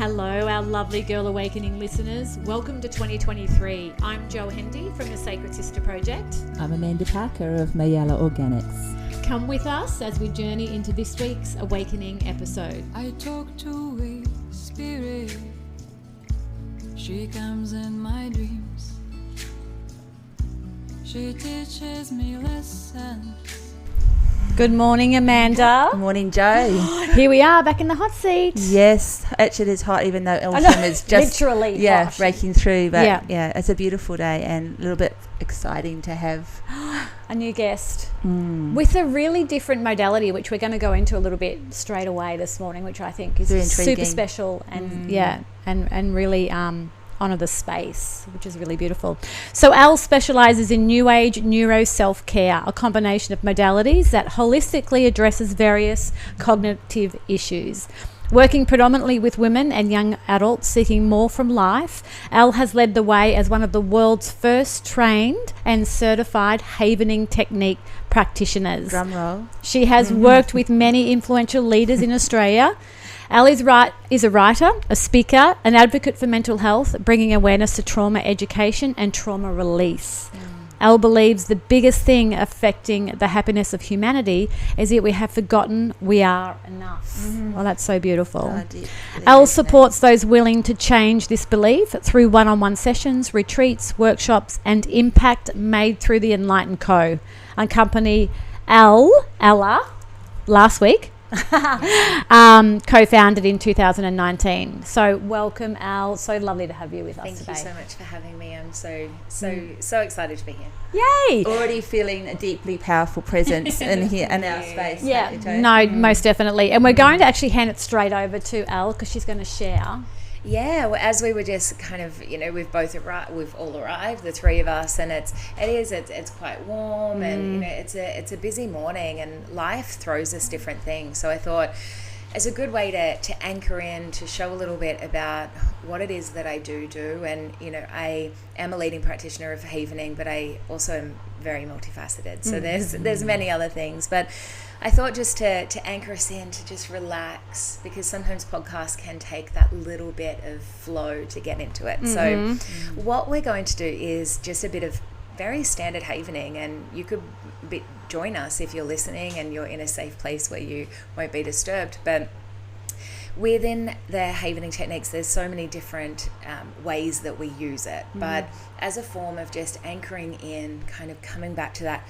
Hello, our lovely Girl Awakening listeners. Welcome to 2023. I'm Jo Hendy from the Sacred Sister Project. I'm Amanda Parker of Mayala Organics. Come with us as we journey into this week's Awakening episode. I talk to a spirit. She comes in my dreams. She teaches me lessons. Good morning, Amanda. Good morning, Jo. Here we are, back in the hot seat. Yes, actually it is hot, even though autumn is just literally hot. breaking through. But yeah, it's a beautiful day and a little bit exciting to have a new guest with a really different modality, which we're going to go into a little bit straight away this morning, which I think is super special and and really honour the space, which is really beautiful. So Elle specialises in New Age NeuroSelf Care, a combination of modalities that holistically addresses various cognitive issues. Working predominantly with women and young adults seeking more from life, Elle has led the way as one of the world's first trained and certified havening technique practitioners. Drum roll. She has worked with many influential leaders in Australia. Elle is a writer, a speaker, an advocate for mental health, bringing awareness to trauma education and trauma release. Elle believes the biggest thing affecting the happiness of humanity is that we have forgotten we are enough. Well, that's so beautiful. Elle supports those willing to change this belief through one-on-one sessions, retreats, workshops, and impact made through the Enlighten Co. Company Ella, last week. Co-founded in 2019. So welcome, Elle. So lovely to have you with us today. Thank you so much for having me. I'm so excited to be here. Yay! Already feeling a deeply powerful presence in here in our space. Yeah, no, most definitely. And we're going to actually hand it straight over to Elle because she's going to share. Yeah, well, as we were just kind of, we've all arrived, the three of us, and it's quite warm, and it's a busy morning, and life throws us different things. So I thought, as a good way to anchor in, to show a little bit about what it is that I do, and I am a leading practitioner of havening, but I also am very multifaceted. So there's many other things, but I thought just to anchor us in, to just relax, because sometimes podcasts can take that little bit of flow to get into it. So what we're going to do is just a bit of very standard havening, and you could join us if you're listening and you're in a safe place where you won't be disturbed. But within the havening techniques, there's so many different ways that we use it, but as a form of just anchoring in, kind of coming back to that,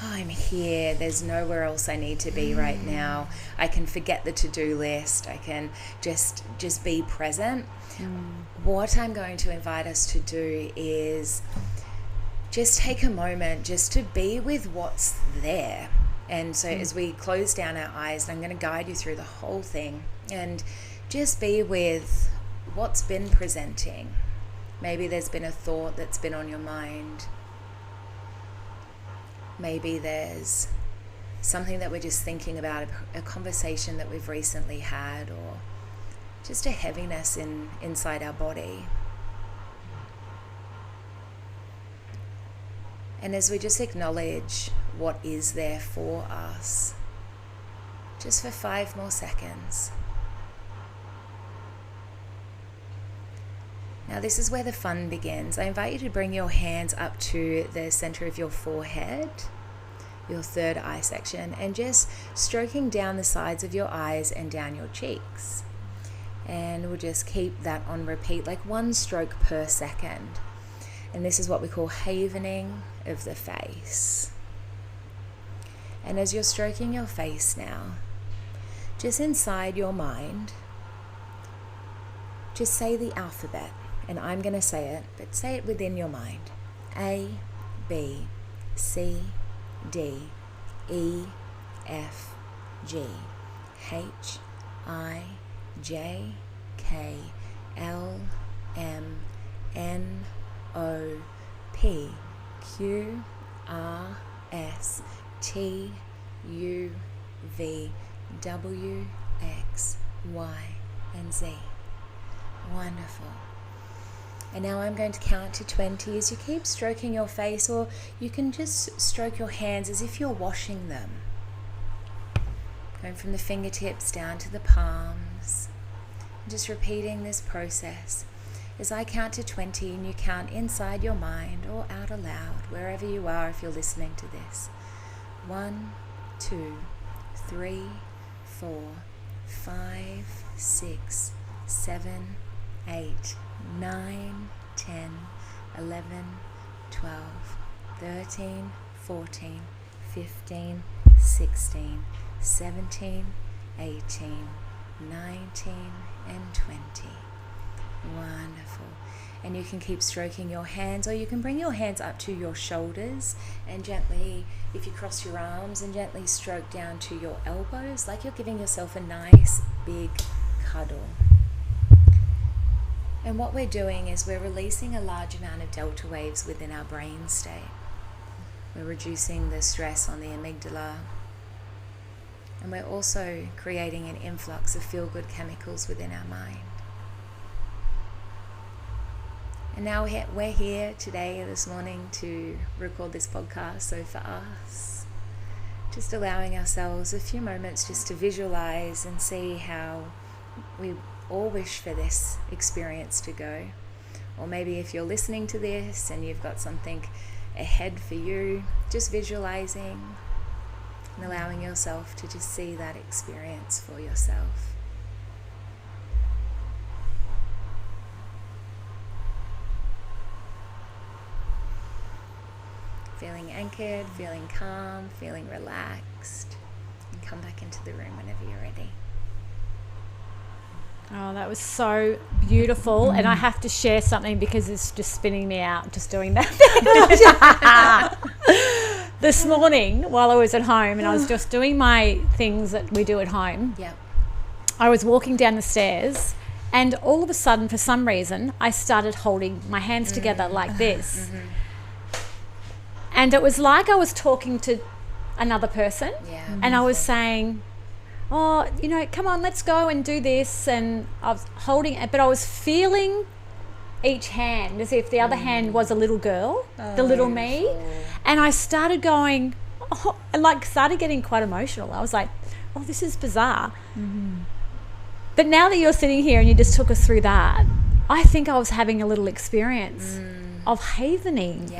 I'm here, there's nowhere else I need to be right now. I can forget the to-do list. I can just be present. What I'm going to invite us to do is just take a moment just to be with what's there. And so as we close down our eyes, I'm going to guide you through the whole thing, and just be with what's been presenting. Maybe there's been a thought that's been on your mind. Maybe there's something that we're just thinking about, a conversation that we've recently had, or just a heaviness inside our body. And as we just acknowledge what is there for us, just for 5 more seconds. Now this is where the fun begins. I invite you to bring your hands up to the center of your forehead, your third eye section, and just stroking down the sides of your eyes and down your cheeks. And we'll just keep that on repeat, like 1 stroke per second. And this is what we call havening of the face. And as you're stroking your face now, just inside your mind, just say the alphabet. And I'm going to say it, but say it within your mind. A, B, C, D, E, F, G, H, I, J, K, L, M, N, O, P, Q, R, S, T, U, V, W, X, Y, and Z. Wonderful. And now I'm going to count to 20 as you keep stroking your face, or you can just stroke your hands as if you're washing them. Going from the fingertips down to the palms, Just repeating this process as I count to 20, and you count inside your mind or out aloud, wherever you are if you're listening to this. 1, 2, 3, 4, 5, 6, 7, 8, 9, 10, 11, 12, 13, 14, 15, 16, 17, 18, 19, and 20. Wonderful. And you can keep stroking your hands, or you can bring your hands up to your shoulders and gently, if you cross your arms, and gently stroke down to your elbows, like you're giving yourself a nice big cuddle. And what we're doing is we're releasing a large amount of delta waves within our brain state. We're reducing the stress on the amygdala. And we're also creating an influx of feel-good chemicals within our mind. And now we're here today, this morning, to record this podcast. So for us, just allowing ourselves a few moments just to visualize and see how we all wish for this experience to go. Or maybe if you're listening to this and you've got something ahead for you, just visualizing and allowing yourself to just see that experience for yourself. Feeling anchored, feeling calm, feeling relaxed, and come back into the room whenever you're ready. Oh, that was so beautiful. And I have to share something because it's just spinning me out just doing that. This morning while I was at home and I was just doing my things that we do at home, Yep. I was walking down the stairs and all of a sudden, for some reason, I started holding my hands together like this. Mm-hmm. And it was like I was talking to another person. Yeah. And I was saying, oh, you know, come on, let's go and do this. And I was holding it, but I was feeling each hand as if the other hand was a little girl, the little me. And I started going, oh, and like started getting quite emotional. I was like, oh, this is bizarre. Mm-hmm. But now that you're sitting here and you just took us through that, I think I was having a little experience of havening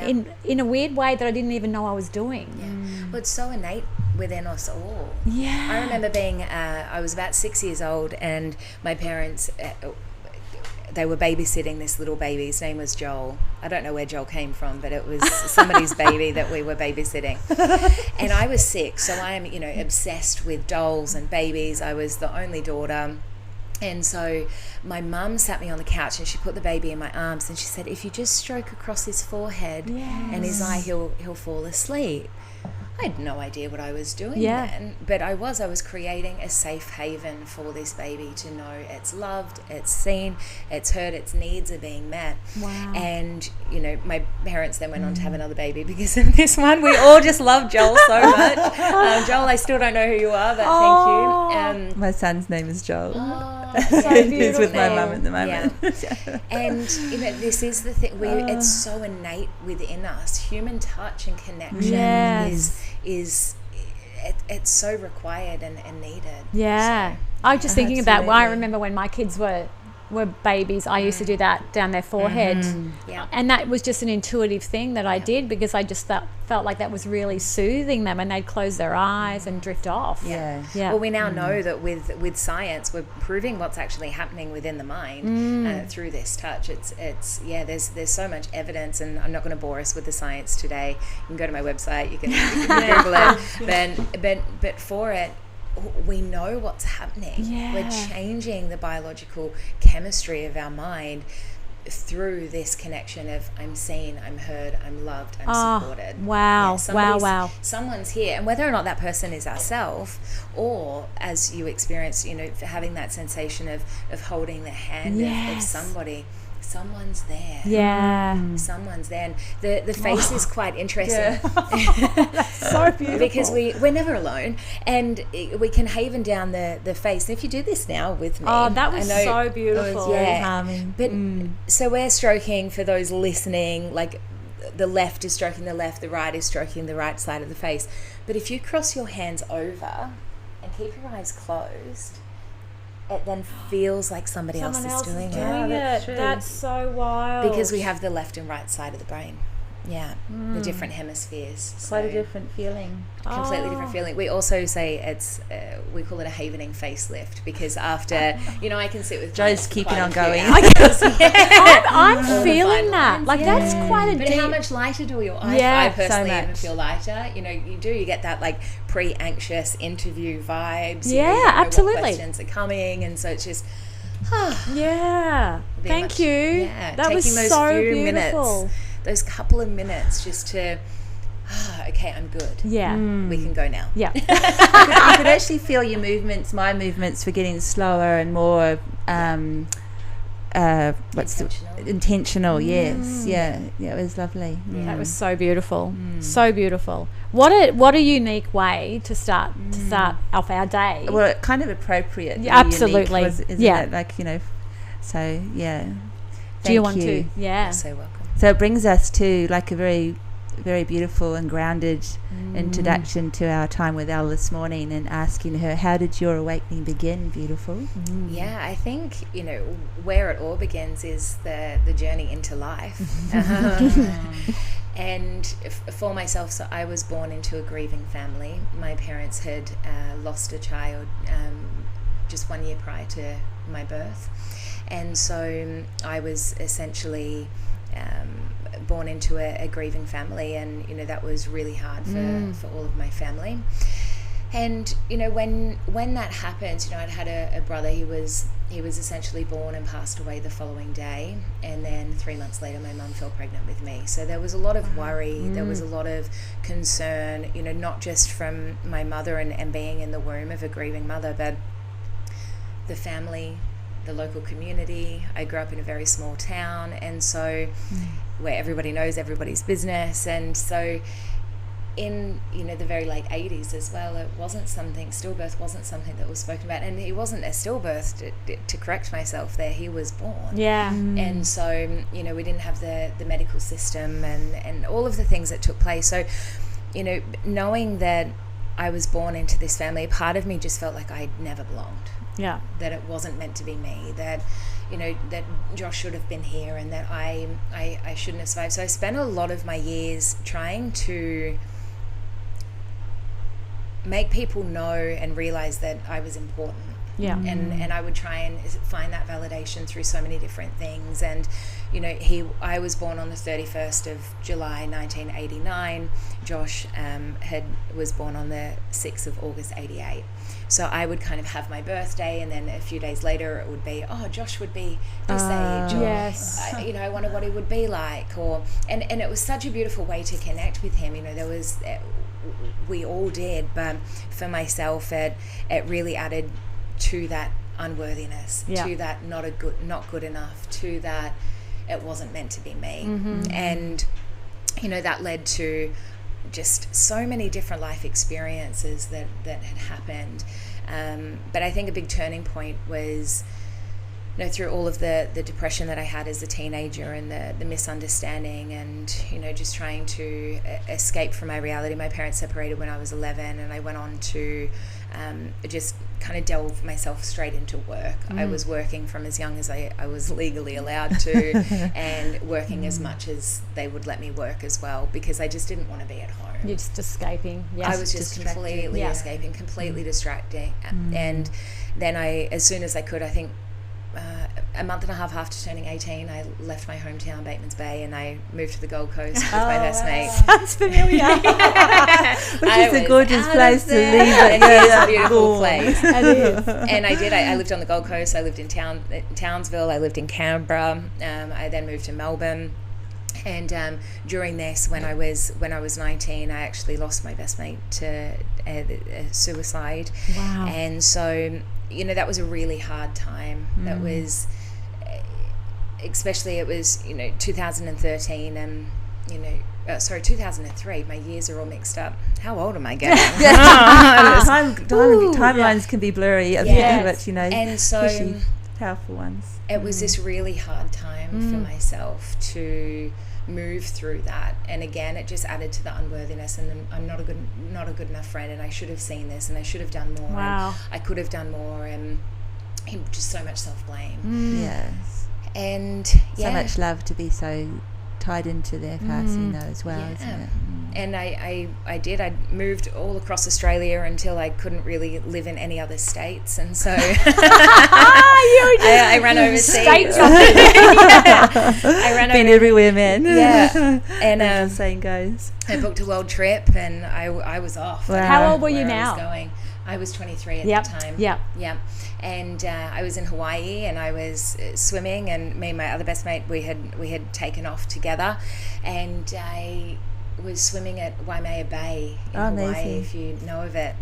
in a weird way that I didn't even know I was doing. Yeah. Well, it's so innate within us all. Yeah. I remember being, I was about 6 years old, and my parents, they were babysitting this little baby. His name was Joel. I don't know where Joel came from, but it was somebody's baby that we were babysitting. And I was 6, so I am, obsessed with dolls and babies. I was the only daughter. And so my mum sat me on the couch and she put the baby in my arms and she said, if you just stroke across his forehead and his eye, he'll fall asleep. I had no idea what I was doing then, but I was creating a safe haven for this baby to know it's loved, it's seen, it's heard, its needs are being met. Wow. And, my parents then went on to have another baby because of this one. We all just love Joel so much. Joel, I still don't know who you are, but thank you. My son's name is Joel. So He's with my mum at the moment. Yeah. And, this is the thing. It's so innate within us. Human touch and connection is it's so required and needed. Yeah. So, I was just thinking about, absolutely. I remember when my kids were babies, I used to do that down their forehead. Yeah. And that was just an intuitive thing that I did because I just felt like that was really soothing them and they'd close their eyes and drift off. Yeah. Yeah. Well, we now know that with science, we're proving what's actually happening within the mind through this touch. There's so much evidence, and I'm not going to bore us with the science today. You can go to my website, you can Google it. But for it, we know what's happening. Yeah. We're changing the biological chemistry of our mind through this connection of I'm seen, I'm heard, I'm loved, I'm supported. Wow. Wow. Someone's here, and whether or not that person is ourselves, or as you experience, having that sensation of holding the hand of somebody. Someone's there. Yeah. Someone's there. And the face is quite interesting. So beautiful. Because we're never alone, and we can haven down the face. And if you do this now with me. Oh, that was so beautiful. It was very calming. But so we're stroking, for those listening, like the left is stroking the left, the right is stroking the right side of the face. But if you cross your hands over and keep your eyes closed, it then feels like somebody else is doing it. That's true. That's so wild. Because we have the left and right side of the brain. Yeah, the different hemispheres. Quite a different feeling. Completely different feeling. We also say it's, we call it a havening facelift, because after, I can sit with Joe's keeping on going. I'm feeling that. Like, that's quite a But deep... how much lighter do we all... Yeah, I personally so even much. feel lighter. You get that, like, pre-anxious interview vibes. Yeah, you know absolutely. what questions are coming, and so it's just... yeah. Thank you. Yeah, that was taking those so few beautiful. minutes, those couple of minutes just to... okay, I'm good. Yeah. We can go now. Yeah. You could actually feel your movements, my movements, were getting slower and more intentional. Yes, yeah, it was lovely. That was so beautiful. So beautiful. What a unique way to start off our day. Well, kind of appropriate. Yeah, absolutely. Isn't it? Like, so yeah. Do you Thank want to? Yeah. You're so welcome. So it brings us to like a very, very beautiful and grounded introduction to our time with Elle this morning, and asking her, how did your awakening begin, beautiful? Yeah, I think, where it all begins is the journey into life. And for myself, so I was born into a grieving family. My parents had lost a child just 1 year prior to my birth. And so I was essentially born into a grieving family, and that was really hard for all of my family. And when that happened, I'd had a brother. He was essentially born and passed away the following day, and then 3 months later my mum fell pregnant with me. So there was a lot of worry, there was a lot of concern, not just from my mother and being in the womb of a grieving mother, but the family, the local community. I grew up in a very small town, and so where everybody knows everybody's business. And so in the very late 80s as well, stillbirth wasn't something that was spoken about, and he wasn't a stillbirth, to correct myself there, he was born. And so we didn't have the medical system and all of the things that took place. So knowing that I was born into this family, part of me just felt like I never belonged. Yeah. That it wasn't meant to be me, that that Josh should have been here, and that I shouldn't have survived. So I spent a lot of my years trying to make people know and realize that I was important. Yeah. And I would try and find that validation through so many different things. And I was born on the 31st of July 1989. Josh was born on the 6th of August 88. So I would kind of have my birthday, and then a few days later it would be, Josh would be this age, or yes. I wonder what he would be like, and it was such a beautiful way to connect with him. We all did, but for myself it really added to that unworthiness, to that not good enough, to that it wasn't meant to be me. And that led to just so many different life experiences that had happened. But I think a big turning point was through all of the depression that I had as a teenager, and the misunderstanding, and just trying to escape from my reality. My parents separated when I was 11, and I went on to just kind of delve myself straight into work. I was working from as young as I was legally allowed to, and working as much as they would let me work as well, because I just didn't want to be at home. You're just escaping. I was just completely escaping, completely distracting. And then as soon as I could, I think a month and a half after turning 18, I left my hometown, Batemans Bay, and I moved to the Gold Coast with my best mate. Sounds familiar. Which is a gorgeous place to leave. And it is a beautiful place. It is. And I did. I lived on the Gold Coast. I lived in Townsville. I lived in Canberra. I then moved to Melbourne. And during this, when I was 19, I actually lost my best mate to suicide. Wow. And so that was a really hard time. That was, especially, it was 2013, and 2003. My years are all mixed up. How old am I getting? Timelines can be blurry. Yes. But and so powerful ones. It was this really hard time for myself to move through that, and again it just added to the unworthiness, and I'm not a good enough friend, and I should have seen this, and I should have done more. Wow. And I could have done more, and just so much self-blame. Yes. And so much love to be so tied into their passing though as well, isn't it? And I did. I moved all across Australia until I couldn't really live in any other states, and so I ran overseas. I ran been everywhere, man. Yeah, and the saying goes. I booked a world trip, and I was off. Wow. How old were you now? I was 23 at the time. Yep. And I was in Hawaii, and I was swimming, and me and my other best mate, we had taken off together, and I was swimming at Waimea Bay in Hawaii, amazing. if you know of it,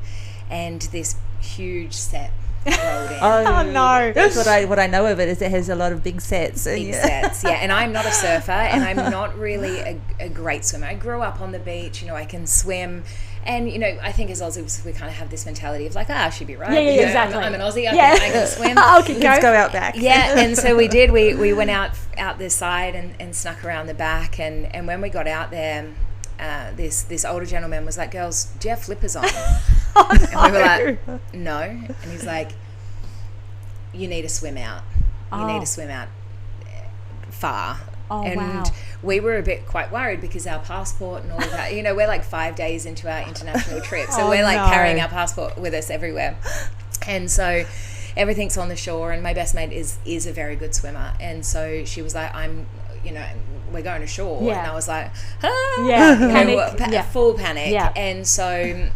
and this huge set rolled in. Oh no! That's what I know of it, is it has a lot of big sets. Big sets, yeah. And I'm not a surfer, and I'm not really a great swimmer. I grew up on the beach, I can swim. And, I think as Aussies, we kind of have this mentality of like, she'd be right. Yeah, exactly. I'm an Aussie, I can swim. Let's go out back. Yeah, and so we did. We went out this side and snuck around the back. And when we got out there, this older gentleman was like, girls, do you have flippers on? And we were like, no. And he's like, you need to swim out. You need to swim out far. Oh, and wow. we were quite worried because our passport and all of that, we're like 5 days into our international trip. So we're like carrying our passport with us everywhere. And so everything's on the shore, and my best mate is a very good swimmer. And so she was like, we're going ashore. Yeah. And I was like, panic. Full panic. Yeah. And so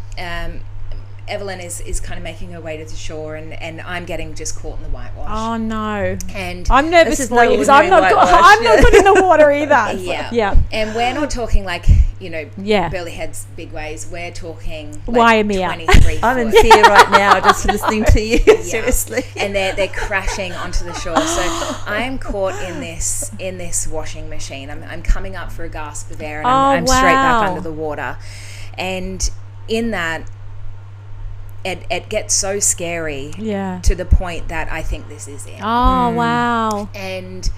Evelyn is kind of making her way to the shore, and I'm getting just caught in the whitewash. Oh no! And I'm nervous for you because I'm not good in the water either. Yeah. And we're not talking like burly heads, big waves. We're talking like 23 I'm in fear right now just listening to you. Seriously. And they're crashing onto the shore. So I'm caught in this washing machine. I'm coming up for a gasp of air, and I'm straight back under the water. And in that, it gets so scary to the point that I think this is it. Oh, wow. And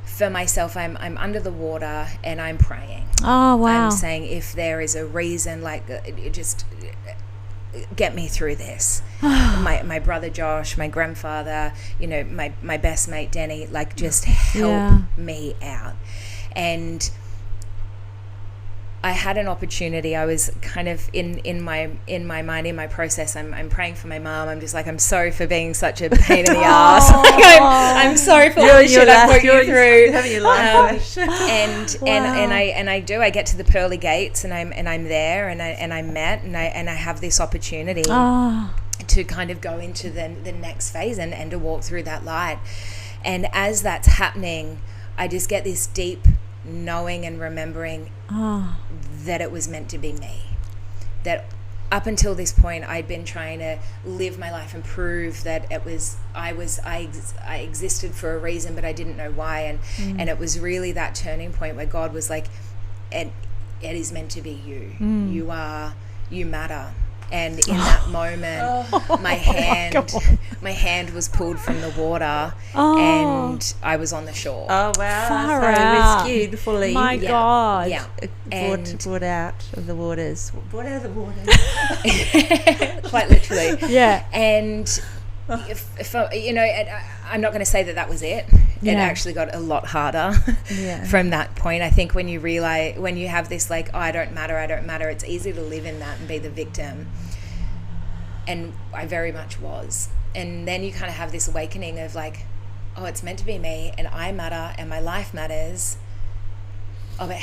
for myself, I'm under the water and I'm praying. Oh, wow. I'm saying, if there is a reason, just get me through this. My brother Josh, my grandfather, my best mate Denny, just help me out. And I had an opportunity. I was kind of in my mind, in my process. I'm praying for my mom. I'm just like, I'm sorry for being such a pain in the ass. I'm sorry for all the shit I put you through. Having your laugh. And I do. I get to the pearly gates, and I'm there, and I'm met, and I have this opportunity to kind of go into the next phase and to walk through that light. And as that's happening, I just get this deep knowing and remembering that it was meant to be me. That up until this point, I'd been trying to live my life and prove that I existed for a reason, but I didn't know why. And it was really that turning point where God was like, it is meant to be you. You matter. And in that moment, my hand was pulled from the water, and I was on the shore. Oh wow! Far so out. rescued fully. My God! Yeah, brought out of the waters. Brought out of the waters. Quite literally. Yeah. And if I'm not going to say that was it. It actually got a lot harder from that point. I think when you realize, when you have this I don't matter, it's easy to live in that and be the victim. And I very much was. And then you kind of have this awakening of it's meant to be me, and I matter, and my life matters. Oh, but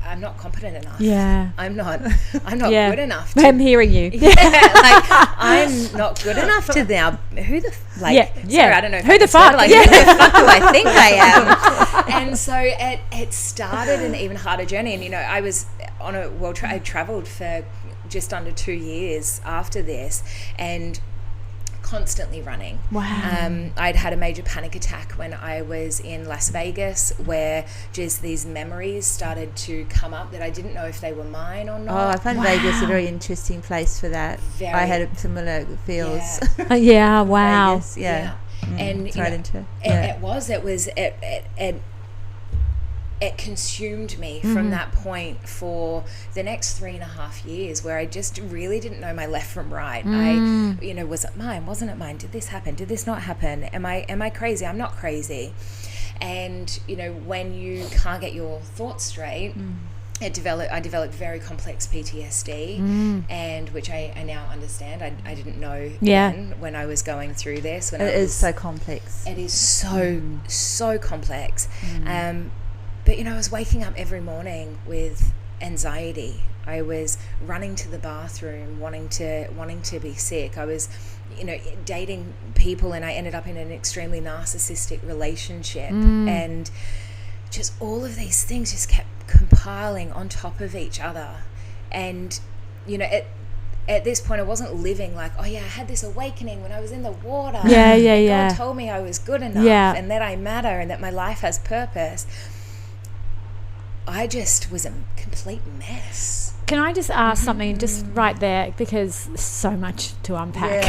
I'm not competent enough. Yeah. I'm not good enough. I'm hearing you. I'm not good enough to now. Who the sorry, I don't know. Who the fuck? Who the fuck do I think I am? And so it started an even harder journey. And I was on a I travelled for just under 2 years after this, and constantly running. Wow. I'd had a major panic attack when I was in Las Vegas, where just these memories started to come up that I didn't know if they were mine or not. Oh, I find Vegas a very interesting place for that. I had similar feels. Yeah. Wow. Vegas, And right into it was it consumed me from that point for the next 3.5 years, where I just really didn't know my left from right. Was it mine? Wasn't it mine? Did this happen? Did this not happen? Am I crazy? I'm not crazy. And, when you can't get your thoughts straight, I developed very complex PTSD, and which I now understand. I didn't know then when I was going through this. It is so complex. It is so complex. But, I was waking up every morning with anxiety. I was running to the bathroom, wanting to be sick. I was, dating people, and I ended up in an extremely narcissistic relationship. And just all of these things just kept compiling on top of each other. And, at this point I wasn't living like, oh yeah, I had this awakening when I was in the water. God told me I was good enough and that I matter and that my life has purpose. I just was a complete mess. Can I just ask something just right there, because so much to unpack.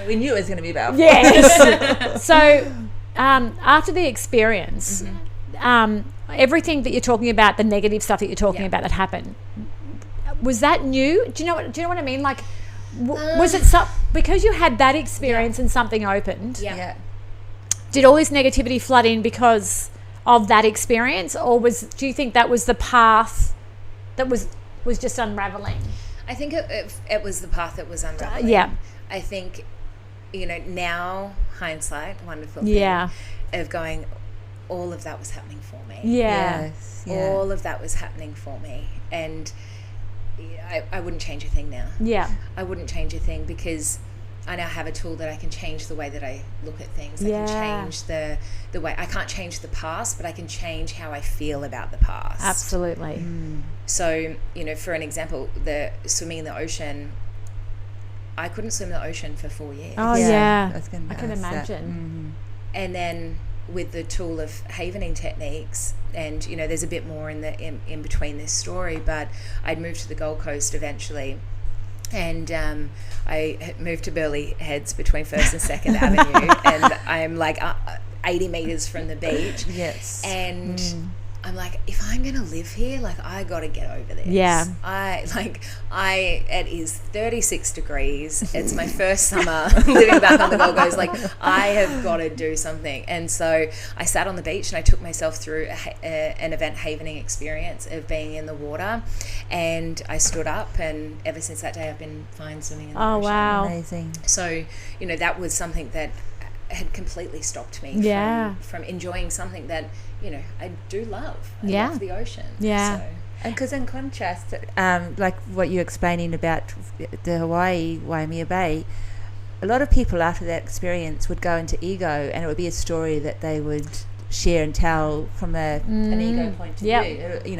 We knew it was going to be about. Yes. So after the experience, everything that you're talking about, the negative stuff that you're talking about that happened, was that new? Do you know what I mean? Like, was it because you had that experience and something opened? Yeah. Did all this negativity flood in because of that experience, or do you think that was the path that was just unraveling? I think it was the path that was unraveling. I think, now hindsight, wonderful thing of going, all of that was happening for me. Yes. Yeah. All of that was happening for me. And I wouldn't change a thing now. Yeah. I wouldn't change a thing, because I now have a tool that I can change the way that I look at things. I can change the way. I can't change the past, but I can change how I feel about the past. Absolutely. So, for an example, the swimming in the ocean, I couldn't swim in the ocean for 4 years. Oh, yeah. I can imagine. And then with the tool of havening techniques, and, there's a bit more in between this story, but I'd moved to the Gold Coast eventually. And I moved to Burleigh Heads between 1st and 2nd Avenue, and I'm like 80 metres from the beach. Yes. And I'm like, if I'm going to live here, like, I got to get over this. Yeah. It is 36 degrees. It's my first summer living back on the Gold Coast. Like, I have got to do something. And so I sat on the beach and I took myself through an event havening experience of being in the water. And I stood up, and ever since that day I've been fine swimming in the ocean. Wow. Amazing. So, that was something that had completely stopped me from enjoying something that, I do love. I love the ocean. Yeah. So. And because in contrast, like what you're explaining about the Waimea Bay, a lot of people after that experience would go into ego, and it would be a story that they would share and tell from an ego point of view.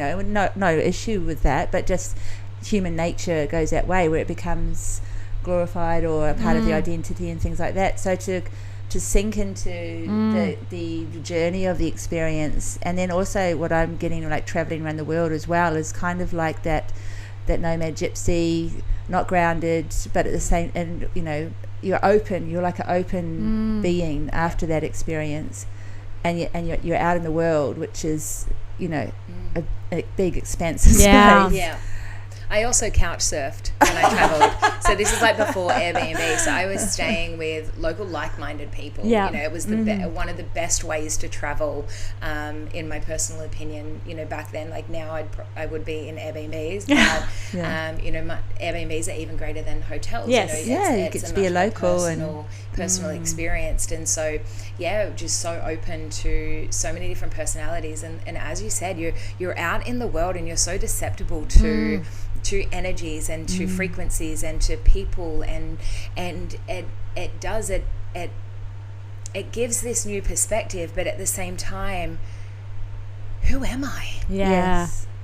No issue with that, but just human nature goes that way, where it becomes glorified or a part of the identity and things like that. So to sink into the journey of the experience, and then also what I'm getting, like traveling around the world as well, is kind of like that nomad gypsy, not grounded, but at the same, and you're open, you're like an open being after that experience, and you're out in the world, which is a big expanse of space. Yeah. I also couch surfed when I travelled. So this is like before Airbnb. So I was staying with local like-minded people. Yeah. It was one of the best ways to travel, in my personal opinion. Back then, like now, I would be in Airbnbs. But my Airbnbs are even greater than hotels. Yes. You get to be a local personal experience, and so just so open to so many different personalities. And as you said, you're out in the world, and you're so susceptible to energies and to frequencies and to people, and it gives this new perspective, but at the same time, who am I?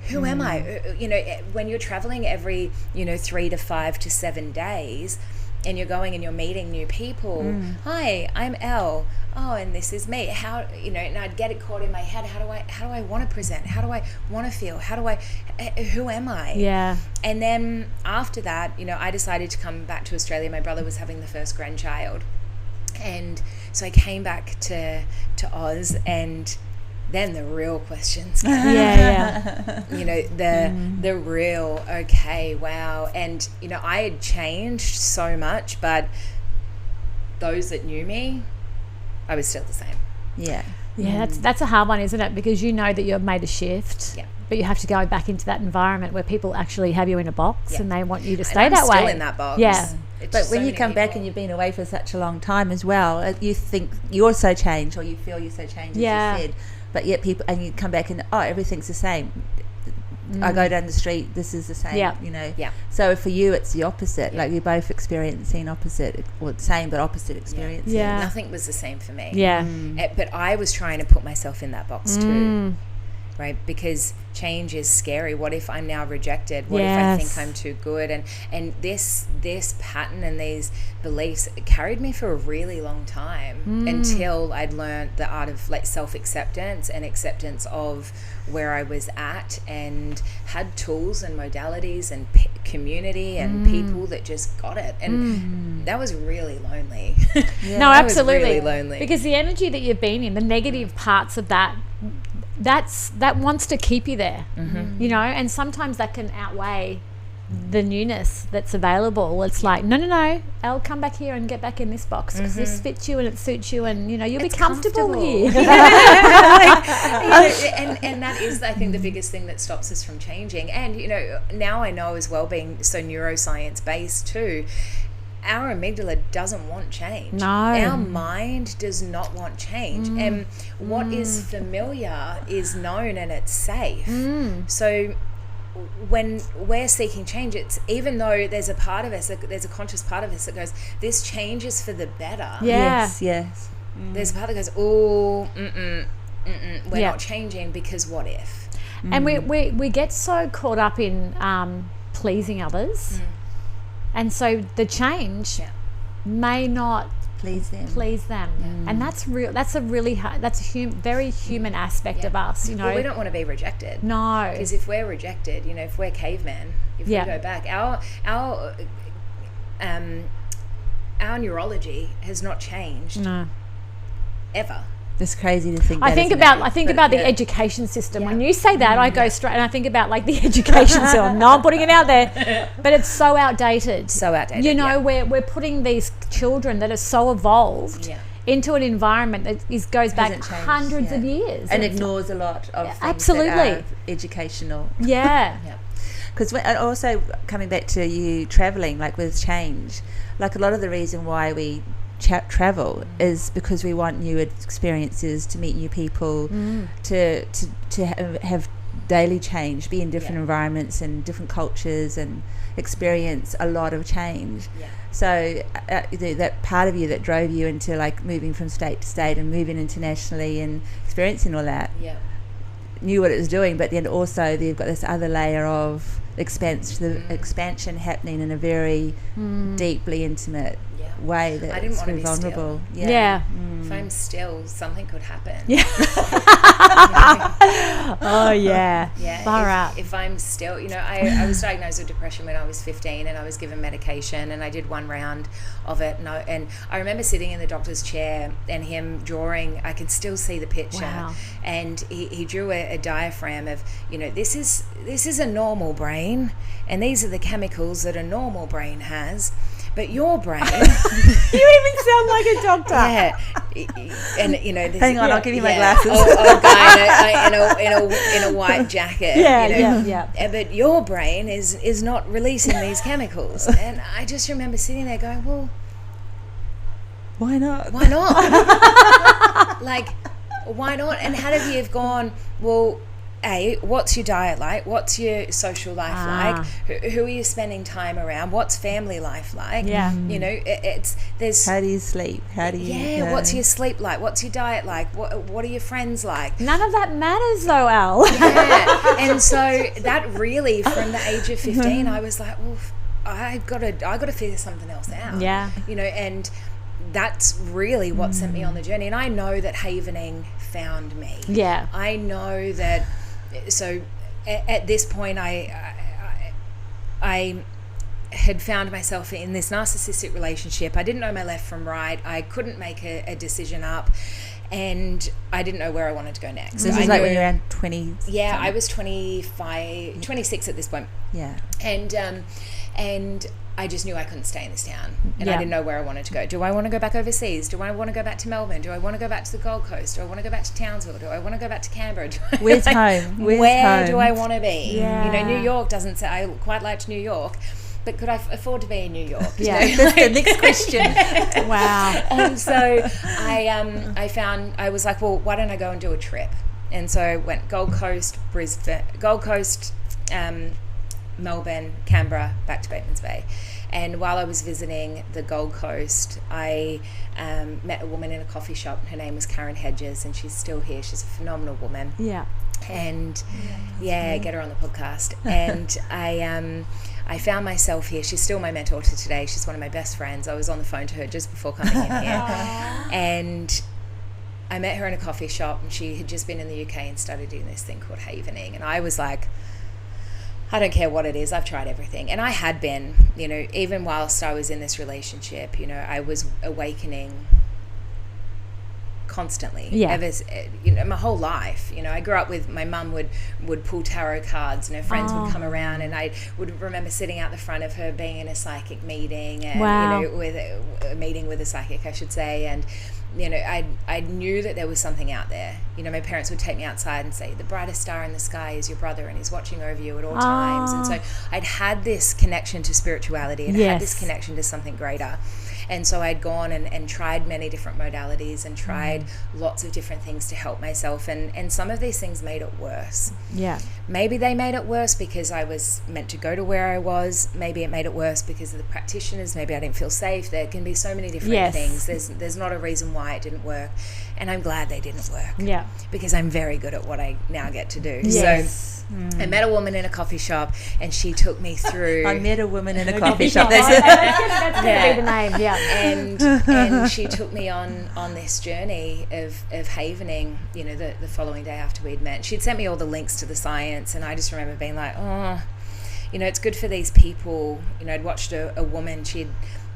Who am I? When you're traveling every 3 to 5 to 7 days, and you're going and you're meeting new people. Hi, I'm Elle. Oh, and this is me. How, and I'd get it caught in my head. How do I want to present? How do I want to feel? Who am I? Yeah. And then after that, I decided to come back to Australia. My brother was having the first grandchild. And so I came back to Oz, and then the real questions come. You know, the real, okay, wow. And, you know, I had changed so much, but those that knew me, I was still the same. Yeah. Yeah, that's a hard one, isn't it? Because you know that you've made a shift. Yeah. But you have to go back into that environment where people actually have you in a box and they want you to stay and I'm that way. still in that box. Yeah. But when you come back and you've been away for such a long time as well, you think you're so changed, or you feel you're so changed, as you said. But yet people, and you come back and, everything's the same. I go down the street, this is the same, you know. Yeah. So for you, it's the opposite. Like you're both experiencing opposite, or same but opposite experiences. Yeah. Nothing was the same for me. Yeah. But I was trying to put myself in that box too. Right, because change is scary. What if I'm now rejected? What if I think I'm too good? And this pattern and these beliefs carried me for a really long time until I'd learned the art of like self-acceptance and acceptance of where I was at, and had tools and modalities and community and people that just got it. And that was really lonely. No, absolutely. Was really lonely. Because the energy that you've been in, the negative parts of that wants to keep you there, you know, and sometimes that can outweigh the newness that's available. It's like, no, Elle, come back here and get back in this box because this fits you and it suits you, and you know you'll be comfortable here. And that is, I think, the biggest thing that stops us from changing. And you know, now I know as well, being so neuroscience based too, our amygdala doesn't want change. No. Our mind does not want change. And what is familiar is known and it's safe. So when we're seeking change, it's, even though there's a part of us, there's a conscious part of us that goes, this change is for the better. Yeah. Yes. There's a part that goes, we're not changing because what if? And we get so caught up in pleasing others. And so the change may not please them. And that's real. That's a really hard, that's a very human aspect of us, you know. Well, we don't want to be rejected. No. Because if we're rejected, you know, if we're cavemen, if we go back, our neurology has not changed. No. Ever. It's crazy to think. I think about the education system. When you say that, I go straight, and I think about like the education system. No, I'm putting it out there, but it's so outdated. You know, we're putting these children that are so evolved into an environment that goes back hundreds of years, and ignores a lot of things that are educational. Yeah. Because also coming back to you traveling, like with change, like a lot of the reason why we travel is because we want new experiences, to meet new people, to have daily change, be in different environments and different cultures, and experience a lot of change. So that part of you that drove you into like moving from state to state and moving internationally and experiencing all that, knew what it was doing, but then also they've got this other layer of expansion happening in a very deeply intimate way that's I didn't want to be vulnerable. Still. If I'm still, something could happen. Oh yeah. Far out. If I'm still, you know, I was diagnosed with depression when I was 15, and I was given medication, and I did one round of it, and I remember sitting in the doctor's chair and him drawing. I can still see the picture, and he drew a diaphragm of, you know, this is a normal brain, and these are the chemicals that a normal brain has. But your brain... You even sound like a doctor. Yeah. And, you know... Hang on, I'll give you my glasses. A guy in a white jacket. But your brain is not releasing these chemicals. And I just remember sitting there going, well... Why not? Why not? Like, why not? And how have you have gone, well... what's your diet like? What's your social life like? Who are you spending time around? What's family life like? You know, there's... How do you sleep? How do you... what's your sleep like? What's your diet like? What are your friends like? None of that matters though, Elle. And so that really, from the age of 15, I was like, well, I got to figure something else out. You know, and that's really what sent me on the journey. And I know that havening found me. I know that. So at this point, I had found myself in this narcissistic relationship. I didn't know my left from right. I couldn't make a decision up, and I didn't know where I wanted to go next. This is like when you're around 20? Yeah, something. I was 26 at this point. Yeah. And I just knew I couldn't stay in this town, and I didn't know where I wanted to go. Do I want to go back overseas? Do I want to go back to Melbourne? Do I want to go back to the Gold Coast? Do I want to go back to Townsville? Do I want to go back to Canberra? Where's home? Where do I want to be? Yeah. You know, New York doesn't say. I quite liked New York, but could I afford to be in New York? Yeah. That's the next question. Wow. And so I was like, well, why don't I go and do a trip? And so I went Gold Coast, Brisbane, Gold Coast, Melbourne, Canberra, back to Batemans Bay. And while I was visiting the Gold Coast, I met a woman in a coffee shop. Her name was Karen Hedges, and she's still here. She's a phenomenal woman. Yeah. And get her on the podcast. And I found myself here. She's still my mentor to today. She's one of my best friends. I was on the phone to her just before coming in here. And I met her in a coffee shop, and she had just been in the UK and started doing this thing called havening. And I was like, I don't care what it is. I've tried everything. And I had been, you know, even whilst I was in this relationship, you know, I was awakening constantly. Yeah. You know, my whole life. You know, I grew up with my mum would pull tarot cards, and her friends would come around, and I would remember sitting out the front of her being in a psychic meeting, and you know, with a meeting with a psychic, I should say, and you know, I knew that there was something out there. You know, my parents would take me outside and say, the brightest star in the sky is your brother, and he's watching over you at all times. And so I'd had this connection to spirituality, and had this connection to something greater. And so I'd gone and tried many different modalities and tried lots of different things to help myself. And some of these things made it worse. Yeah. Maybe they made it worse because I was meant to go to where I was. Maybe it made it worse because of the practitioners. Maybe I didn't feel safe. There can be so many different things. There's not a reason why it didn't work. And I'm glad they didn't work. Yeah. Because I'm very good at what I now get to do. Yes. So I met a woman in a coffee shop, and she took me through. I met a woman in a coffee shop. That's going to be the name, yeah. And she took me on this journey of havening, you know, the following day after we'd met. She'd sent me all the links to the science, and I just remember being like, oh, you know, it's good for these people. You know, I'd watched a woman, she'd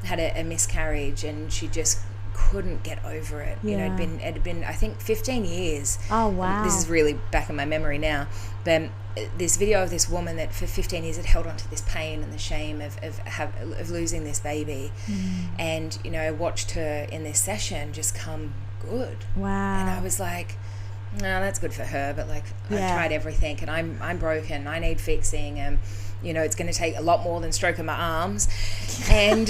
had a miscarriage, and she just couldn't get over it. You know, it had been I think 15 years. Oh wow. This is really back in my memory now. But this video of this woman that for 15 years had held on to this pain and the shame of losing this baby. And you know, I watched her in this session just come good. Wow. And I was like, no, that's good for her, but like I've tried everything, and I'm broken, I need fixing, and you know, it's going to take a lot more than stroking my arms. And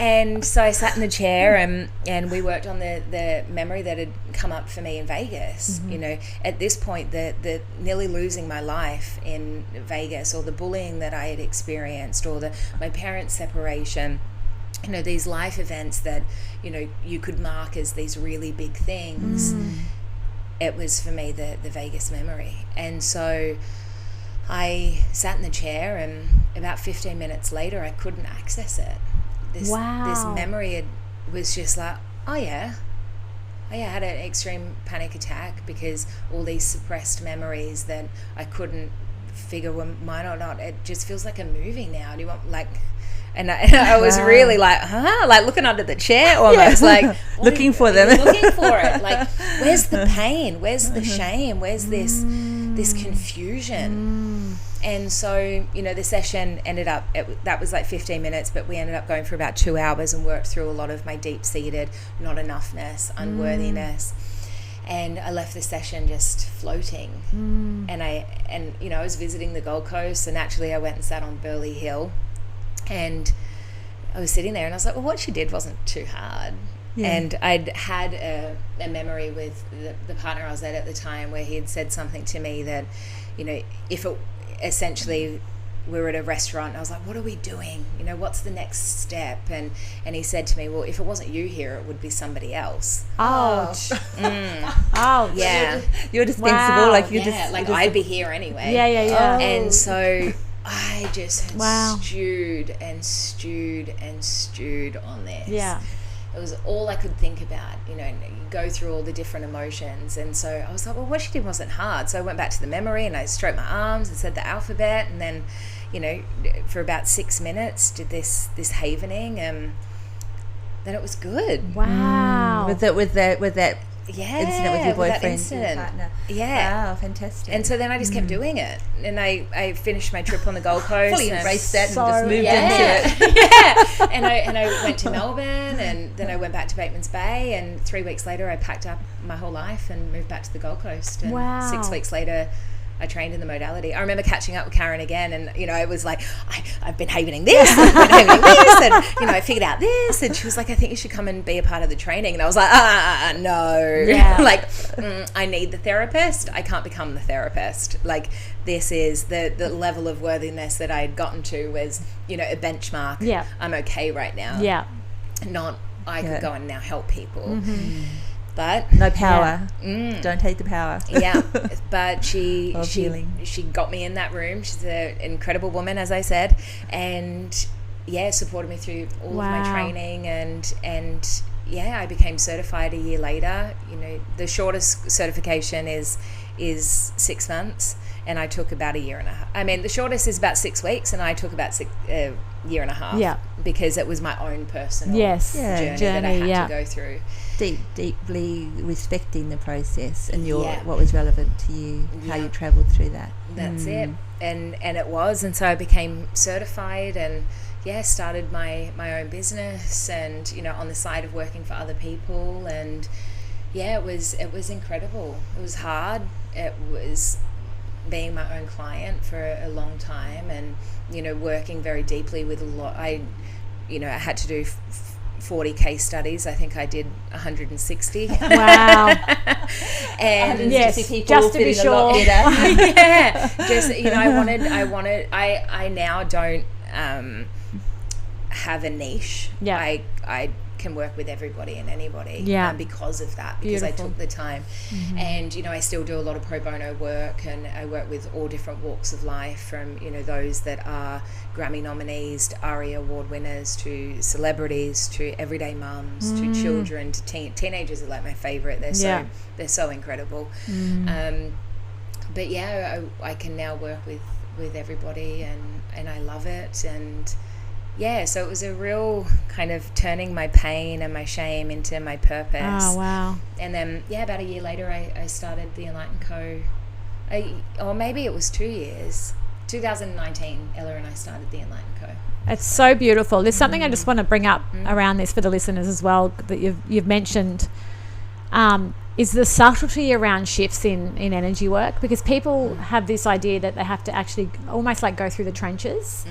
and so I sat in the chair, and we worked on the memory that had come up for me in Vegas. You know, at this point, the nearly losing my life in Vegas, or the bullying that I had experienced, or my parents' separation, you know, these life events that, you know, you could mark as these really big things. It was for me the Vegas memory. And so I sat in the chair, and about 15 minutes later, I couldn't access it. This memory was just like, I had an extreme panic attack because all these suppressed memories that I couldn't figure were mine or not. It just feels like a movie now. Do you want like? And I was really like, like looking under the chair almost, like looking for them, looking for it. Like, where's the pain? Where's the shame? Where's this confusion? And so, you know, the session ended up, that was like 15 minutes, but we ended up going for about 2 hours and worked through a lot of my deep-seated not enoughness, unworthiness. And I left the session just floating. And you know, I was visiting the Gold Coast, so naturally I went and sat on Burleigh Hill. And I was sitting there, and I was like, well, what she did wasn't too hard. And I'd had a memory with the partner I was at the time, where he had said something to me that, you know, if it essentially, we were at a restaurant, and I was like, what are we doing? You know, what's the next step? And he said to me, well, if it wasn't you here, it would be somebody else. Ouch. Oh, yeah. You're dispensable. Like you're just like I'd be here anyway. Yeah. And so I just stewed and stewed and stewed on this. it was all I could think about, you know, and you go through all the different emotions. And so I was like, well, what she did wasn't hard. So I went back to the memory and I stroked my arms and said the alphabet, and then, you know, for about 6 minutes did this havening, and then it was good. Wow. With that incident with your boyfriend, your partner. Yeah. Wow, fantastic. And so then I just kept doing it, and I finished my trip on the Gold Coast. Fully embraced that and So- just moved into Yeah, it. yeah. And I went to Melbourne, and then I went back to Bateman's Bay, and 3 weeks later I packed up my whole life and moved back to the Gold Coast. And Wow. 6 weeks later I trained in the modality. I remember catching up with Karen again, and, you know, I was like, I've been havening this, I've been havening this, and, you know, I figured out this, and she was like, I think you should come and be a part of the training. And I was like, no. Yeah. Like, I need the therapist. I can't become the therapist. Like, this is the level of worthiness that I had gotten to was, you know, a benchmark. Yeah. I'm okay right now. Yeah. Not I could go and now help people. But No power. Don't take the power. yeah, but she healing. got me in that room. She's an incredible woman, as I said, and yeah, supported me through all of my Wow. training, and yeah, I became certified a year later. You know, the shortest certification is 6 months, and I took about a year and a half. I mean, the shortest is about 6 weeks, and I took about a year and a half. Yeah. Because it was my own personal Yes. Yeah. journey that I had yeah. to go through. Deeply respecting the process and Yeah. what was relevant to you, how Yeah. you travelled through that. That's it. And it was. And so I became certified, and yeah, started my own business, and, you know, on the side of working for other people. And yeah, it was incredible. It was hard. It was being my own client for a long time, and, you know, working very deeply with a lot. I had to do 40 case studies. I think I did 160. Wow. And Yes, people just to be feeling a lot sure. better. yeah, just, you know, I now don't have a niche. Yeah. I can work with everybody and anybody. Yeah. Because of that, because Beautiful. I took the time. And, you know, I still do a lot of pro bono work, and I work with all different walks of life, from, you know, those that are Grammy nominees to ARIA award winners, to celebrities, to everyday mums, to children, to teenagers are like my favorite. They're so incredible. But yeah, I can now work with everybody, and I love it. And yeah, so it was a real kind of turning my pain and my shame into my purpose. Oh, wow. And then, yeah, about a year later, I started the Enlighten Co. Or maybe it was 2 years. 2019, Ella and I started the Enlighten Co. It's so beautiful. There's something I just want to bring up around this for the listeners as well that you've mentioned, is the subtlety around shifts in energy work, because people have this idea that they have to actually almost like go through the trenches,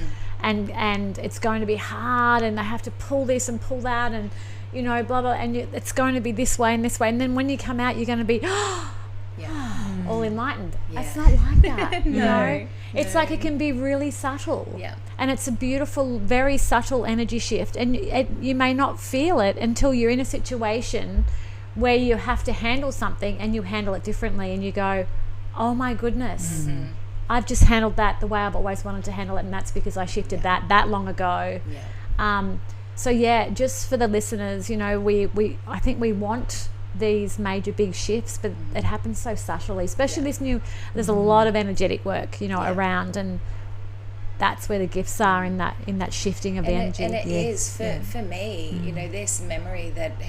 and it's going to be hard, and they have to pull this and pull that, and, you know, blah blah, and it's going to be this way and this way, and then when you come out you're going to be all enlightened. Yeah. It's not like that. You No, know, it's like it can be really subtle. Yeah. And it's a beautiful, very subtle energy shift, and you may not feel it until you're in a situation where you have to handle something, and you handle it differently, and you go, oh my goodness, I've just handled that the way I've always wanted to handle it, and that's because I shifted that long ago. Yeah. So yeah, just for the listeners, you know, I think we want these major big shifts, but it happens so subtly, especially there's a lot of energetic work, you know, around, and that's where the gifts are in that shifting of the energy. And it Yes, is for me, you know, these memories that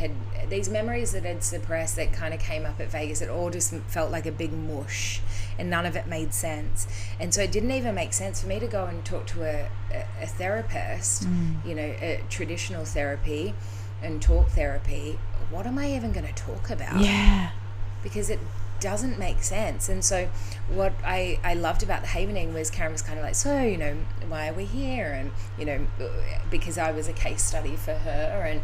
had suppressed, that kind of came up at Vegas, it all just felt like a big mush, and none of it made sense. And so it didn't even make sense for me to go and talk to a therapist, you know, a traditional therapy and talk therapy. What am I even going to talk about? Yeah. Because it doesn't make sense. And so what I loved about the havening was Karen was kind of like, so, you know, why are we here? And, you know, because I was a case study for her,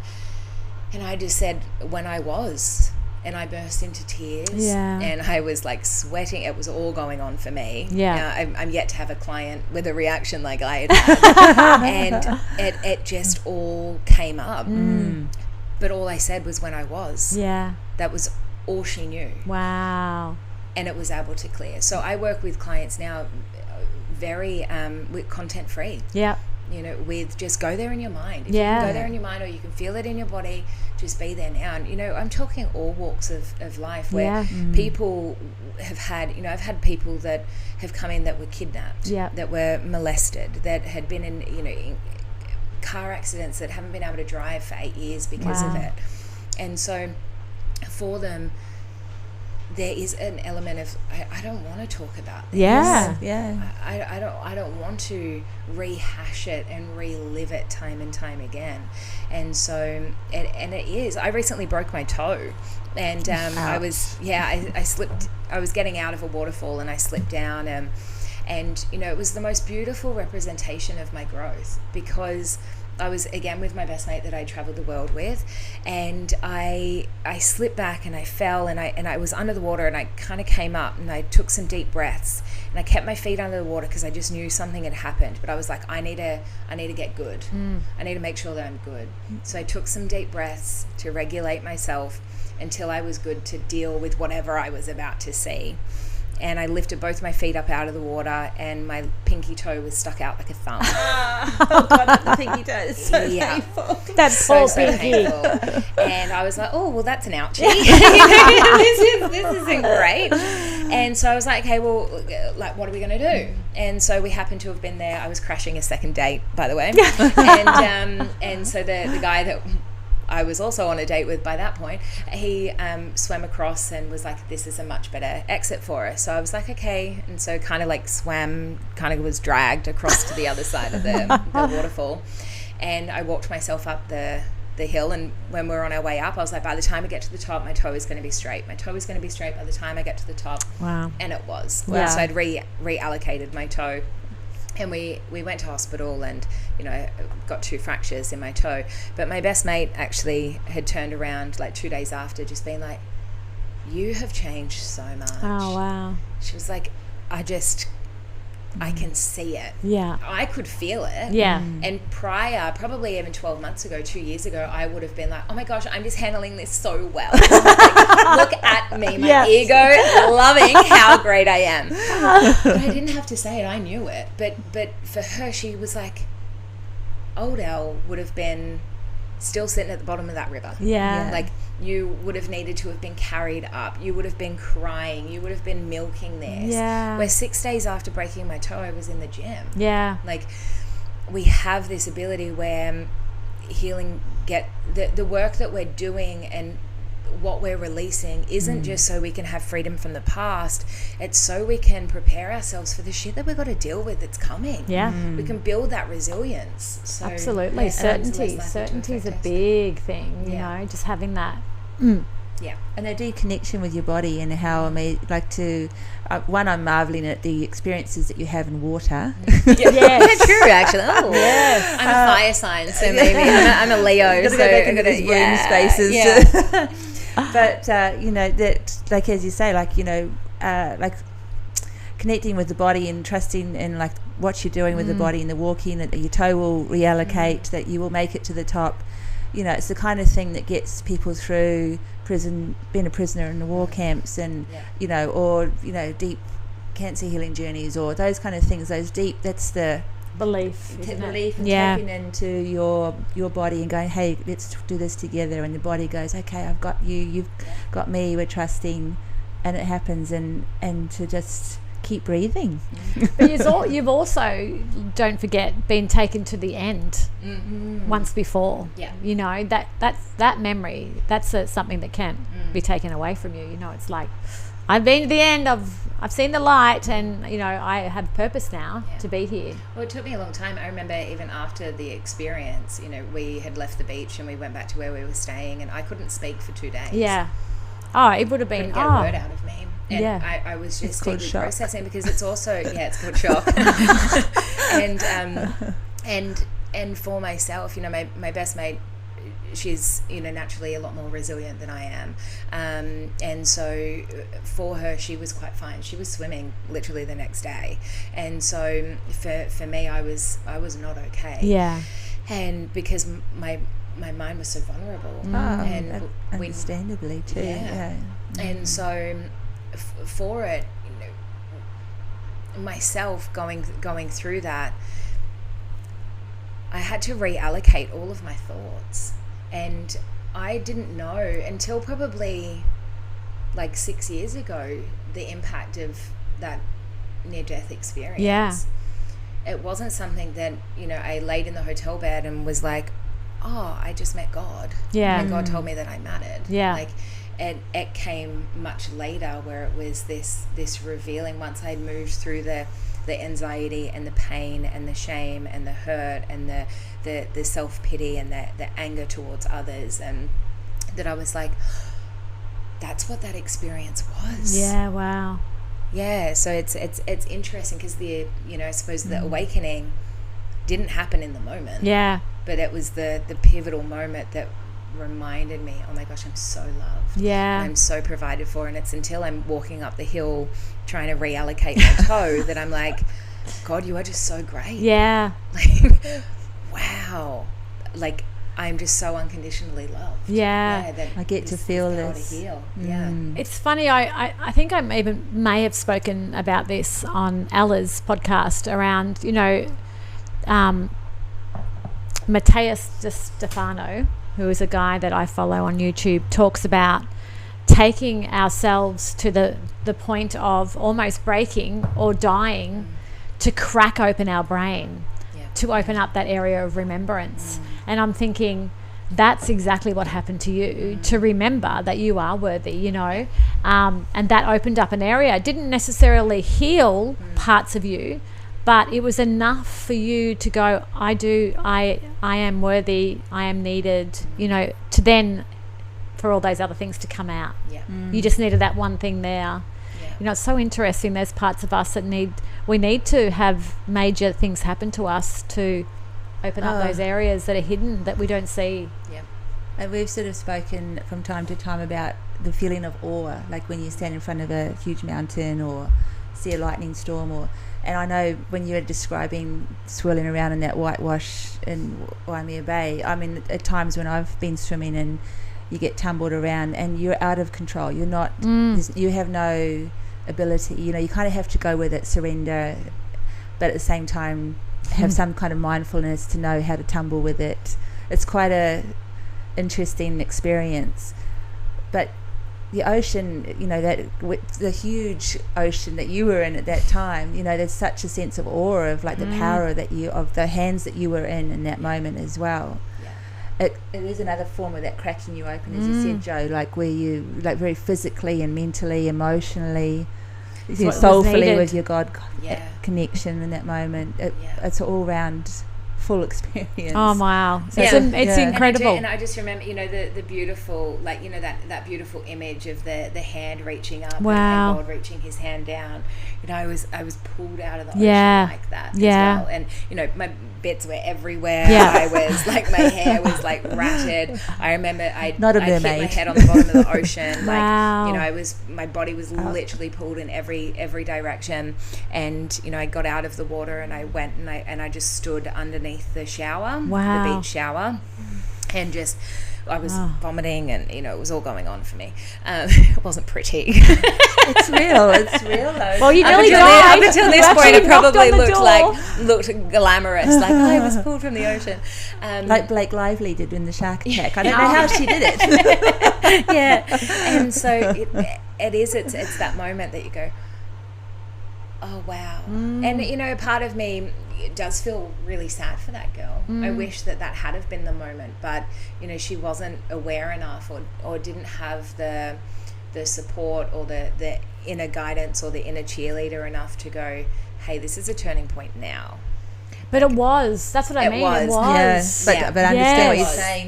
and I just said when I was, and I burst into tears. Yeah. And I was like sweating. It was all going on for me. Yeah. I'm yet to have a client with a reaction like I had. And it just all came up. But all I said was when I was. Yeah. That was all she knew. Wow. And it was able to clear. So I work with clients now very with content free. Yeah. with just go there in your mind. If you can go there in your mind, or you can feel it in your body, just be there now. And I'm talking all walks of life where people have had, I've had people that have come in that were kidnapped, that were molested, that had been in car accidents, that haven't been able to drive for 8 years because of it. And so for them, there is an element of I don't want to talk about this. I don't want to rehash it and relive it time and time again. And so it is. I recently broke my toe, and I slipped. I was getting out of a waterfall and I slipped down, and it was the most beautiful representation of my growth, because I was again with my best mate that I traveled the world with, and I slipped back and I fell, and I was under the water, and I kind of came up and I took some deep breaths, and I kept my feet under the water because I just knew something had happened. But I was like, I need to get good. I need to make sure that I'm good. So I took some deep breaths to regulate myself until I was good to deal with whatever I was about to see. And I lifted both my feet up out of the water, and my pinky toe was stuck out like a thumb. Oh God, the pinky toe is so painful. That's so painful. And I was like, oh, well, that's an ouchie. This isn't great. And so I was like, okay, well, like, what are we going to do? And so we happened to have been there. I was crashing a second date, by the way. And so the guy that I was also on a date with by that point, he swam across and was like, this is a much better exit for us. So I was like, okay. And so kind of like swam, kind of was dragged across to the other side of the waterfall. And I walked myself up the hill, and when we were on our way up, I was like, by the time I get to the top, my toe is going to be straight. My toe is going to be straight by the time I get to the top. Wow. And it was. Wow. So I'd reallocated my toe. And we went to hospital, and got 2 fractures in my toe. But my best mate actually had turned around like 2 days after, just being like, you have changed so much. Oh wow. She was like, I can see it. Yeah. I could feel it. Yeah. And prior, probably even 12 months ago, 2 years ago, I would have been like, oh my gosh, I'm just handling this so well. Like, look at me, my ego, loving how great I am. But I didn't have to say it, I knew it. But for her, she was like, old Elle would have been still sitting at the bottom of that river. Yeah. Like, you would have needed to have been carried up. You would have been crying. You would have been milking this. Yeah. Where 6 days after breaking my toe, I was in the gym. Yeah. Like, we have this ability where healing, the work that we're doing and what we're releasing isn't just so we can have freedom from the past. It's so we can prepare ourselves for the shit that we've got to deal with that's coming. Yeah. We can build that resilience. So, absolutely. Yeah, Certainty is a big thing, you know, just having that. Yeah. And the deconnection with your body, and how I'm marveling at the experiences that you have in water. Yeah, true, actually. Oh, yes. I'm a fire sign, so maybe I'm a Leo. So go back into these room spaces. Yeah. But that, like as you say, like like connecting with the body and trusting in like what you're doing with the body and the walking, that your toe will reallocate, that you will make it to the top. It's the kind of thing that gets people through prison, being a prisoner in the war camps, and or deep cancer healing journeys, or those kind of things. Those deep, that's the belief, and tapping into your body and going, hey, let's do this together. And the body goes, okay, I've got you, you've got me, we're trusting, and it happens. And to just keep breathing. But you've also, don't forget, been taken to the end once before. Yeah. That memory, that's something that can't be taken away from you. It's like, I've been to the end, I've seen the light, and I have purpose now to be here. Well, it took me a long time. I remember even after the experience, we had left the beach and we went back to where we were staying, and I couldn't speak for 2 days. Yeah. Oh, it would have been. Couldn't get a word out of me. And I was just deeply processing, because it's also it's called shock. and for myself, my best mate, she's naturally a lot more resilient than I am, and so for her, she was quite fine. She was swimming literally the next day, and so for me, I was not okay. Yeah. And because my mind was so vulnerable, and understandably too. Yeah. And so for it, myself going through that, I had to reallocate all of my thoughts. And I didn't know until probably like 6 years ago the impact of that near-death experience. Yeah. It wasn't something that, you know, I laid in the hotel bed and was like, oh, I just met God. Yeah. And God told me that I mattered. Yeah. Like, it came much later, where it was this revealing, once I'd moved through the anxiety and the pain and the shame and the hurt and the self-pity and the anger towards others, and that I was like, that's what that experience was. Yeah, wow. Yeah, so it's interesting because I suppose the awakening didn't happen in the moment. Yeah. But it was the pivotal moment that reminded me, oh my gosh, I'm so loved. Yeah. And I'm so provided for. And it's until I'm walking up the hill trying to reallocate my toe that I'm like, God, you are just so great. Yeah. Like, wow. Like, I'm just so unconditionally loved. Yeah. That I get to feel this. To heal. Yeah. It's funny, I think I may have spoken about this on Ella's podcast around, you know, Matthias De Stefano, who is a guy that I follow on YouTube, talks about taking ourselves to the point of almost breaking or dying to crack open our brain, to open up that area of remembrance. And I'm thinking, that's exactly what happened to you, to remember that you are worthy, you know, and that opened up an area. It didn't necessarily heal parts of you, but it was enough for you to go, I am worthy, I am needed, you know, to then for all those other things to come out. Yeah. You just needed that one thing there. Yeah. You know, it's so interesting. There's parts of us that we need to have major things happen to us to open up those areas that are hidden, that we don't see. Yeah. And we've sort of spoken from time to time about the feeling of awe, like when you stand in front of a huge mountain or see a lightning storm, and I know when you were describing swirling around in that whitewash in Waimea Bay, I mean, at times when I've been swimming and you get tumbled around and you're out of control, you're not, you have no ability, you know, you kind of have to go with it, surrender, but at the same time have some kind of mindfulness to know how to tumble with it. It's quite a interesting experience. But the ocean, you know, the huge ocean that you were in at that time, you know, there's such a sense of awe of like the power of the hands that you were in that moment as well. It is another form of that cracking you open, as you said, Jo, like where you, like very physically and mentally, emotionally, soulfully with your God connection in that moment. It's an all-round full experience. Oh, wow. So it's incredible. And I just remember, you know, the beautiful, like, you know, that beautiful image of the hand reaching up and God reaching his hand down. You know, I was pulled out of the ocean like that as well. And, you know, my bits were everywhere. I was, like, my hair was, like, ratted. I remember I hit my head on the bottom of the ocean. Like, you know, my body was literally pulled in every direction. And, you know, I got out of the water and I went and I just stood underneath the shower, the beach shower, and just I was vomiting, and you know it was all going on for me. It wasn't pretty. It's real though. Well, you nearly died. Up until this point, it probably looked glamorous, like I was pulled from the ocean, like Blake Lively did in the shark attack. I don't know how she did it. And so it's that moment that you go, oh wow. And you know, part of me, it does feel really sad for that girl. I wish that had have been the moment, but you know, she wasn't aware enough or didn't have the support or the inner guidance or the inner cheerleader enough to go, hey, this is a turning point now. But it was. That's what I mean. It was. Yes. But understand what you're saying.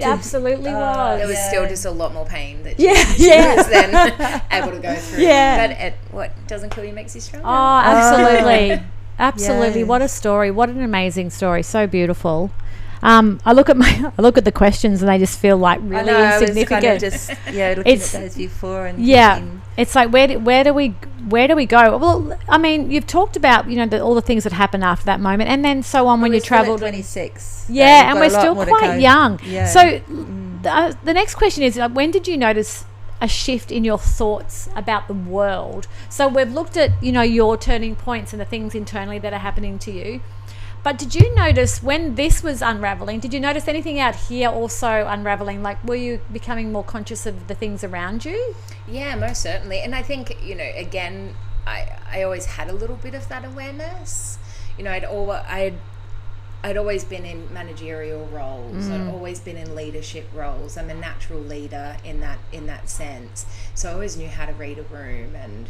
Absolutely was. There was still just a lot more pain that she was then able to go through. Yeah. But what doesn't kill you makes you stronger. Oh, absolutely. Absolutely. Yes. What a story. What an amazing story. So beautiful. I look at the questions and they just feel like really insignificant. I was kind of just looking at those before and thinking, it's like where do we go? Well, I mean, you've talked about, you know, all the things that happened after that moment, and then so on when you travelled. 26. Yeah, and we're still quite young. Yeah. So the next question is, when did you notice a shift in your thoughts about the world? So we've looked at, you know, your turning points and the things internally that are happening to you, But did you notice when this was unraveling, did you notice anything out here also unraveling? Like, were you becoming more conscious of the things around you? Yeah, most certainly. And I think, again, I always had a little bit of that awareness. I'd always been in managerial roles. I'd always been in leadership roles. I'm a natural leader in that sense. So I always knew how to read a room and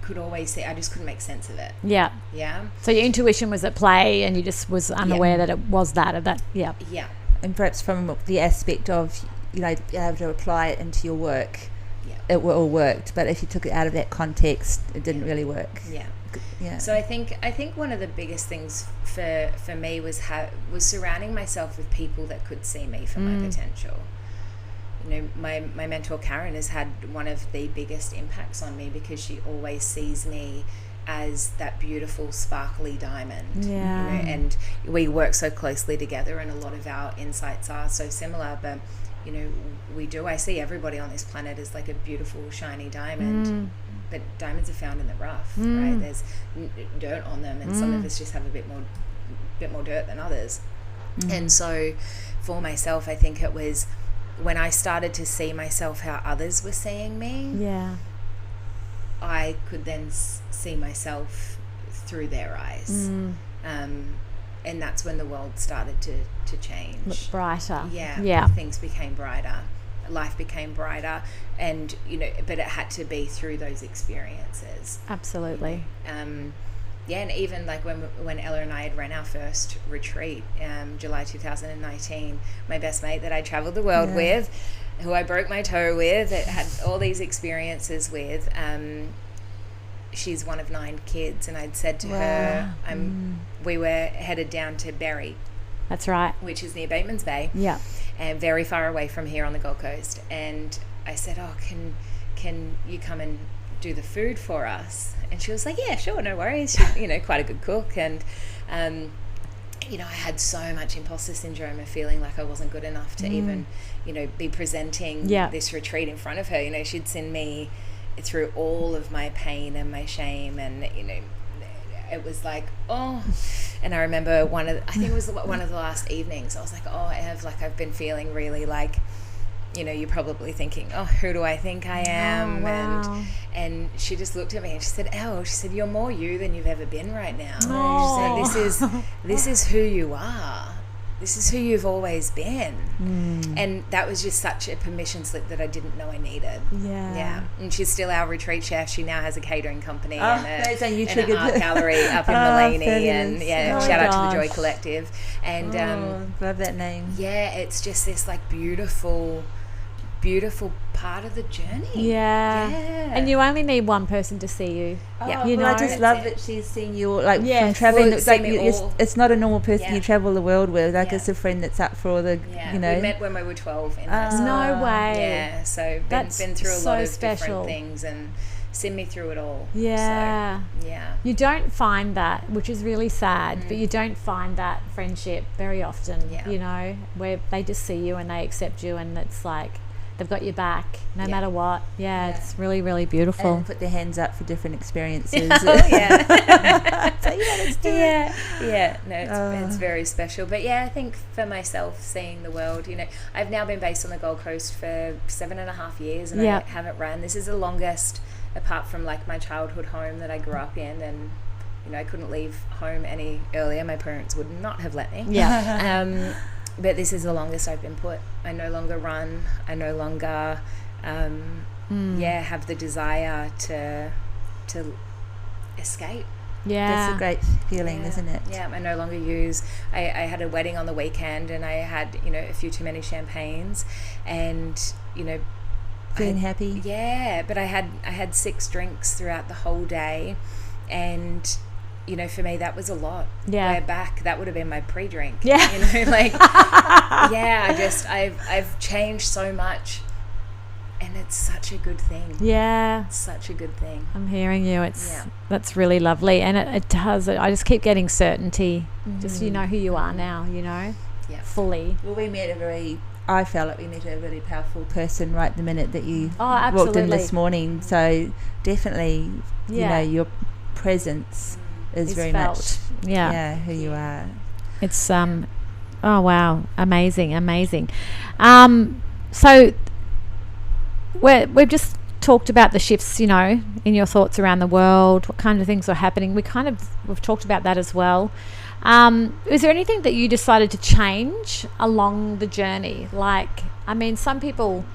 could always see. I just couldn't make sense of it. Yeah. Yeah. So your intuition was at play, and you just was unaware that it was that. Yeah. Yeah. And perhaps from the aspect of being able to apply it into your work, it all worked. But if you took it out of that context, it didn't really work. Yeah. Yeah. So I think one of the biggest things for me was surrounding myself with people that could see me for my potential. My mentor Karen has had one of the biggest impacts on me because she always sees me as that beautiful sparkly diamond. Yeah. And we work so closely together, and a lot of our insights are so similar, but I see everybody on this planet as like a beautiful shiny diamond, but diamonds are found in the rough, right? There's dirt on them, and some of us just have a bit more dirt than others. And so for myself, I think it was when I started to see myself how others were seeing me, I could then see myself through their eyes. And that's when the world started to change. Look brighter. Yeah. Things became brighter. Life became brighter. And, but it had to be through those experiences. Absolutely. And even like when Ella and I had ran our first retreat, July 2019, my best mate that I traveled the world with, who I broke my toe with, it had all these experiences with, she's one of 9 kids, and I'd said to her, we were headed down to Berry. That's right. Which is near Bateman's Bay. Yeah. And very far away from here on the Gold Coast. And I said, can you come and do the food for us? And she was like, yeah, sure, no worries. She's, quite a good cook. And, I had so much imposter syndrome of feeling like I wasn't good enough to even, be presenting this retreat in front of her. She'd send me through all of my pain and my shame, and it was like, and I remember I think it was one of the last evenings, I was like, I've been feeling really like, you're probably thinking, who do I think I am? Wow. And she just looked at me and she said, Elle, you're more you than you've ever been right now. She said, this is who you are. This is who you've always been. And that was just such a permission slip that I didn't know I needed. Yeah. And she's still our retreat chef. She now has a catering company and an art gallery up in Mullany. And shout out to the Joy Collective. And love that name. Yeah, it's just this like beautiful part of the journey. Yeah. And you only need one person to see you. I just love that she's seen you from traveling. It's not a normal person you travel the world with. It's a friend that's up for all the, we met when we were 12 in high school. No way. Yeah, so been through a lot of different things and seen me through it all. Yeah. So, you don't find that, which is really sad, but you don't find that friendship very often, where they just see you and they accept you, and it's like they've got your back no matter what. It's really, really beautiful. And put their hands up for different experiences. Let's do it. It's very special. But I think for myself, seeing the world, I've now been based on the Gold Coast for 7.5 years, and I haven't run. This is the longest, apart from like my childhood home that I grew up in, and I couldn't leave home any earlier. My parents would not have let me. But this is the longest I've been put. I no longer run. I no longer, have the desire to escape. That's a great feeling, isn't it? Yeah, I no longer use. I had a wedding on the weekend, and I had a few too many champagnes, and feeling happy. Yeah, but I had 6 drinks throughout the whole day, and for me that was a lot. Where back that would have been my pre-drink. I've changed so much, and it's such a good thing. It's such a good thing. I'm hearing you. That's really lovely, and it does. I just keep getting certainty. Just who you are now. Fully. Well, I felt like we met a really powerful person right the minute that you walked in this morning. So definitely, your presence is very felt. much who you are. It's oh wow, amazing. So we've just talked about the shifts, you know, in your thoughts around the world, what kind of things are happening. We've talked about that as well. Is there anything that you decided to change along the journey? Like, I mean, some people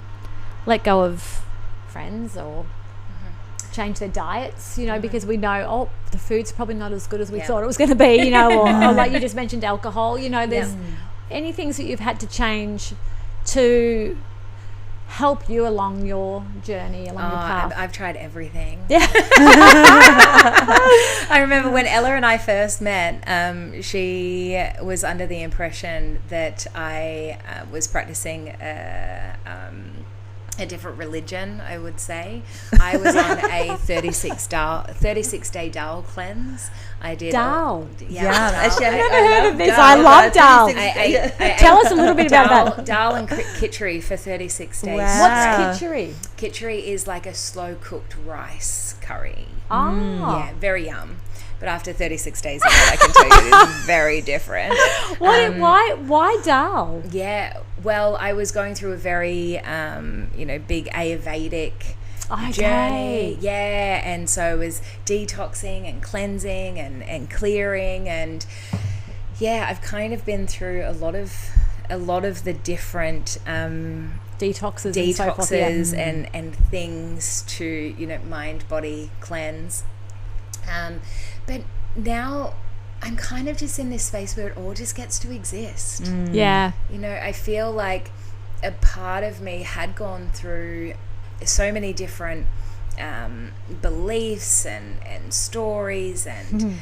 let go of friends or change their diets, you know, because we know, the food's probably not as good as we thought it was going to be, you know, or like you just mentioned, alcohol, you know, there's any things that you've had to change to help you along your journey, along your path? I've tried everything. Yeah. I remember when Ella and I first met, she was under the impression that I was practicing a different religion, I would say. I was on a 36-day dal cleanse. I did dal. Actually, I've never heard of this. I love dal. Tell us a little bit about that. Dal and khichdi for 36 days. Wow. What's khichdi? Khichdi is like a slow cooked rice curry. Oh. Yeah, very yum. But after 36 days of it, I can tell you it is very different. Why dal? Yeah, well, I was going through a very, big Ayurvedic journey. Yeah, and so I was detoxing and cleansing and clearing, and I've kind of been through a lot of the different detoxes and so forth, and things to, you know, mind body cleanse. But now I'm kind of just in this space where it all just gets to exist. Yeah. You know, I feel like a part of me had gone through so many different beliefs and stories and,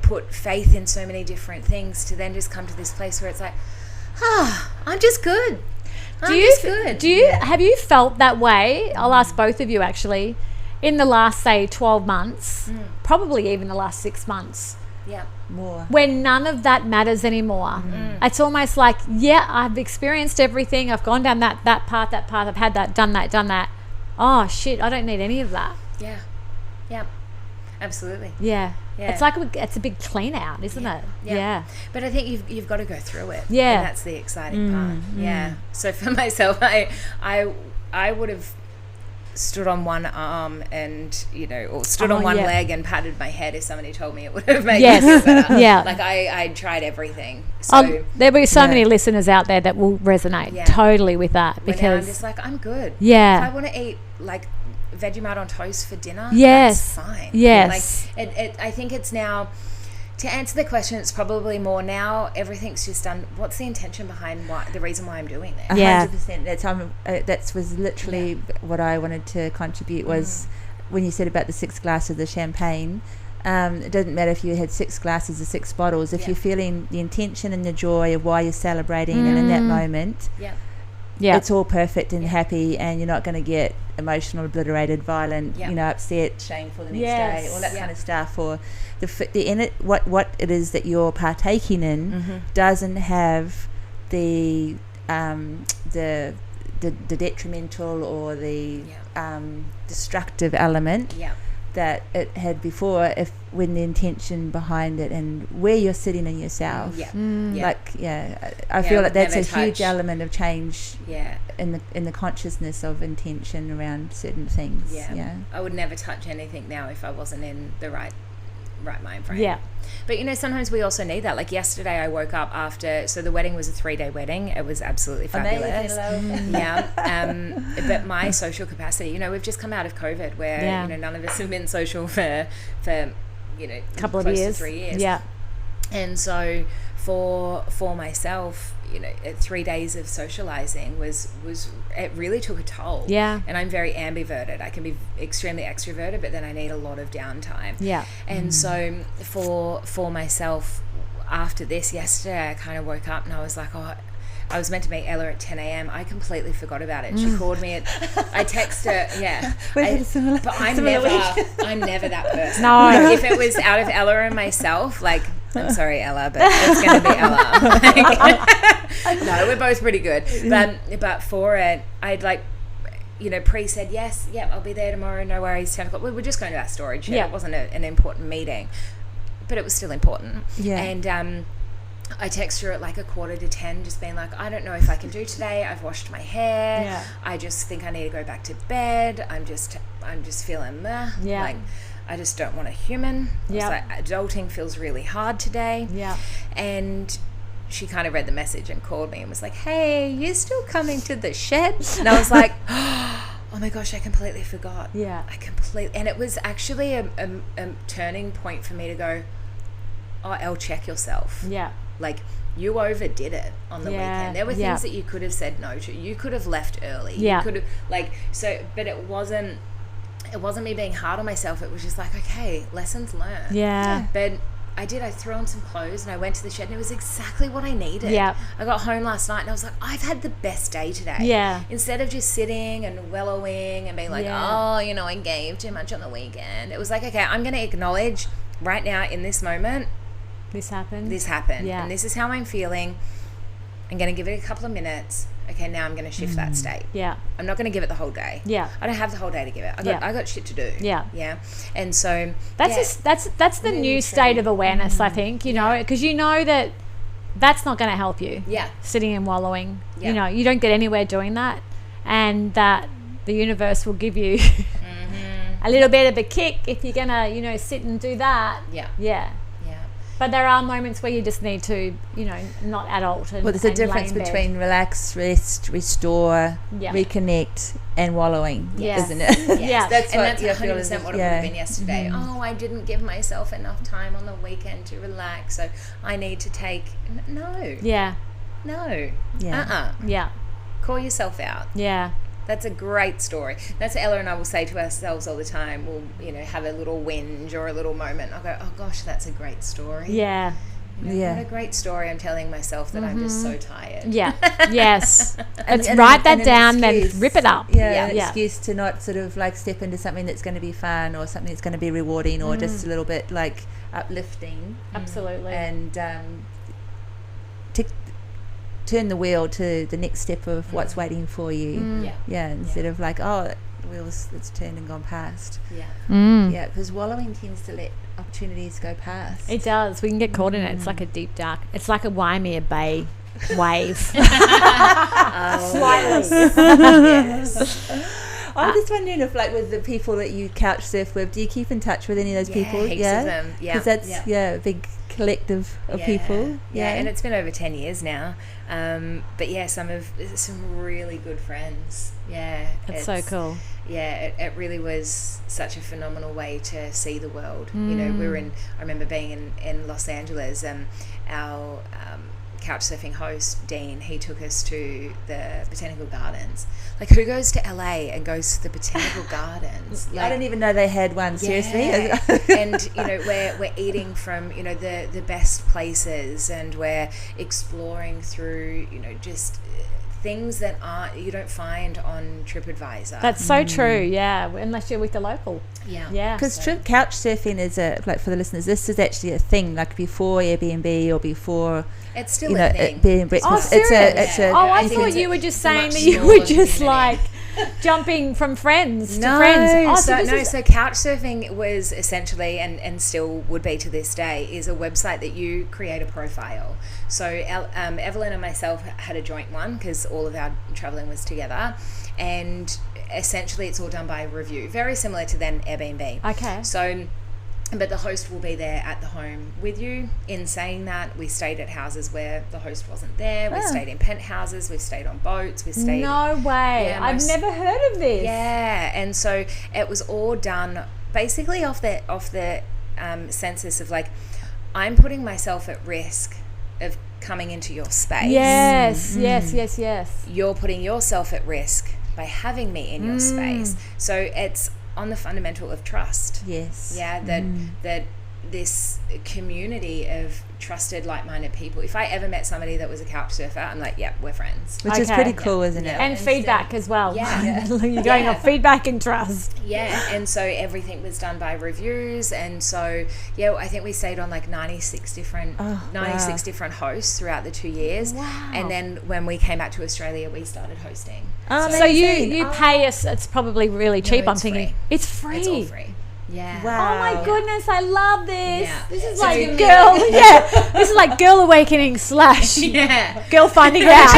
put faith in so many different things to then just come to this place where it's like, I'm just good. Have you felt that way? I'll ask both of you actually. In the last, say, 12 months, probably even the last 6 months. Yeah, more. When none of that matters anymore. It's almost like, I've experienced everything. I've gone down that path. I've had that, done that. Oh, shit, I don't need any of that. Yeah. Yeah. Absolutely. Yeah. It's like it's a big clean out, isn't it? Yeah. But I think you've got to go through it. Yeah. And that's the exciting part. Yeah. So for myself, I would have stood on one arm and, you know, or stood on one leg and patted my head if somebody told me it would have made me feel better. Yeah. Like I tried everything. So there'll be so many listeners out there that will resonate totally with that, because now I'm just like, I'm good. Yeah. If I want to eat like Vegemite on toast for dinner, yes, that's fine. Yes. Like I think it's now, to answer the question, it's probably more now everything's just done. What's the intention behind the reason why I'm doing this? 100%. That was literally what I wanted to contribute was when you said about the 6 glasses of the champagne. It doesn't matter if you had 6 glasses or 6 bottles. If you're feeling the intention and the joy of why you're celebrating and in that moment, it's all perfect and happy, and you're not going to get emotional, obliterated, violent, upset, shameful the next day, all that kind of stuff. Or what it is that you're partaking in doesn't have the detrimental or the destructive element that it had before, when the intention behind it and where you're sitting in yourself. I feel like that's a huge element of change in the consciousness of intention around certain things. I would never touch anything now if I wasn't in the right mind frame. But you know, sometimes we also need that. Like yesterday I woke up so the wedding was a 3-day wedding. It was absolutely fabulous. But my social capacity, you know, we've just come out of COVID where you know, none of us have been social for you know, couple of close years. to 3 years. And so for myself, you know, 3 days of socializing was it really took a toll. And I'm very ambiverted. I can be extremely extroverted, but then I need a lot of downtime. And so for myself, after this yesterday, I kind of woke up and I was like, I was meant to meet Ella at 10 a.m. I completely forgot about it. She called me I text her, but I'm never that person. No. If it was out of Ella and myself, like, I'm sorry, Ella, but it's going to be Ella. No, we're both pretty good. But for it, I'd like, Pre said, yes, I'll be there tomorrow, no worries, 10 o'clock. We were just going to our storage. Yeah. It wasn't an important meeting, but it was still important. Yeah. And I text her at like 9:45, just being like, I don't know if I can do today. I've washed my hair. Yeah. I just think I need to go back to bed. I'm just feeling meh. Yeah. Like, I just don't want a human. Yeah. It's like, adulting feels really hard today. Yeah. And she kind of read the message and called me and was like, hey, you still coming to the shed? And I was like, oh my gosh, I completely forgot. Yeah. And it was actually a turning point for me to go, oh, Elle, check yourself. Yeah. Like, you overdid it on the weekend. There were things that you could have said no to. You could have left early. Yeah. You could have, but it wasn't me being hard on myself. It was just like, okay, lessons learned. Yeah. But I threw on some clothes and I went to the shed and it was exactly what I needed. Yeah. I got home last night and I was like, I've had the best day today. Yeah. Instead of just sitting and wallowing and being like, I gave too much on the weekend. It was like, okay, I'm going to acknowledge right now in this moment, This happened. Yeah. And this is how I'm feeling. I'm going to give it a couple of minutes. Okay, now I'm going to shift that state. Yeah. I'm not going to give it the whole day. Yeah. I don't have the whole day to give it. I got shit to do. Yeah. Yeah. And so that's the new state of awareness, I think, because you know that's not going to help you. Yeah. Sitting and wallowing. Yeah. You don't get anywhere doing that, and that the universe will give you a little bit of a kick if you're going to, sit and do that. Yeah. Yeah. But there are moments where you just need to, not adult. And, well, there's a difference between relax, rest, restore, reconnect, and wallowing, isn't it? Yeah. That's 100% what it would have been yesterday. Oh, I didn't give myself enough time on the weekend to relax, so I need to take... No. Yeah. No. Yeah. Yeah. Call yourself out. Yeah. That's a great story. That's what Ella and I will say to ourselves all the time. We'll, have a little whinge or a little moment. I'll go, oh gosh, that's a great story. Yeah. What a great story. I'm telling myself that I'm just so tired. Yeah. Yes. Let's write that down, then rip it up. Yeah. An excuse to not sort of like step into something that's going to be fun or something that's going to be rewarding or just a little bit like uplifting. Absolutely. And turn the wheel to the next step of what's waiting for you. Instead of like, oh, the wheel's it's turned and gone past. Yeah, because wallowing tends to let opportunities go past. It does. We can get caught in it. It's like a deep dark. It's like a Waimea Bay wave. Slightly. I'm just wondering if, like, with the people that you couch surf with, do you keep in touch with any of those people? Heaps of them. Yeah, because that's a big collective of people. And it's been over 10 years now. But some really good friends. Yeah, it's so cool. Yeah, it really was such a phenomenal way to see the world. I remember being in Los Angeles, and our couch surfing host Dean, he took us to the botanical gardens. Like, who goes to LA and goes to the botanical gardens? I didn't even know they had one. Seriously. And we're eating from the best places, and we're exploring through just things that you don't find on TripAdvisor. That's so true. Yeah, unless you're with the local. Yeah. Because couch surfing is for the listeners, this is actually a thing. Like before Airbnb or before. It's still a thing. Bed and breakfast. Oh, serious? I think thought you were just saying that you were just like jumping from friends to friends. So couch surfing was essentially, and still would be to this day, is a website that you create a profile. So Evelyn and myself had a joint one because all of our traveling was together, and essentially it's all done by review, very similar to then Airbnb. Okay. So, but the host will be there at the home with you. In saying that, we stayed at houses where the host wasn't there. We stayed in penthouses. We stayed on boats. We stayed. No way! Yeah, I've never heard of this. Yeah, and so it was all done basically off the census of like, I'm putting myself at risk of coming into your space. Yes. You're putting yourself at risk by having me in your space. So it's on the fundamental of trust. Yes. Yeah, that this community of trusted, like-minded people. If I ever met somebody that was a couch surfer, I'm like, yeah, we're friends. Which is pretty cool, isn't it? And feedback as well. Yeah. You're going off feedback and trust. Yeah, and so everything was done by reviews, and so I think we stayed on like 96 different different hosts throughout the 2 years. Wow. And then when we came back to Australia, we started hosting. So you pay us. It's probably really cheap. I'm thinking free. it's free. It's all free. Yeah. Wow. Oh my goodness, I love this. Yeah. This is So like you- girl. This is like girl awakening / girl finding out.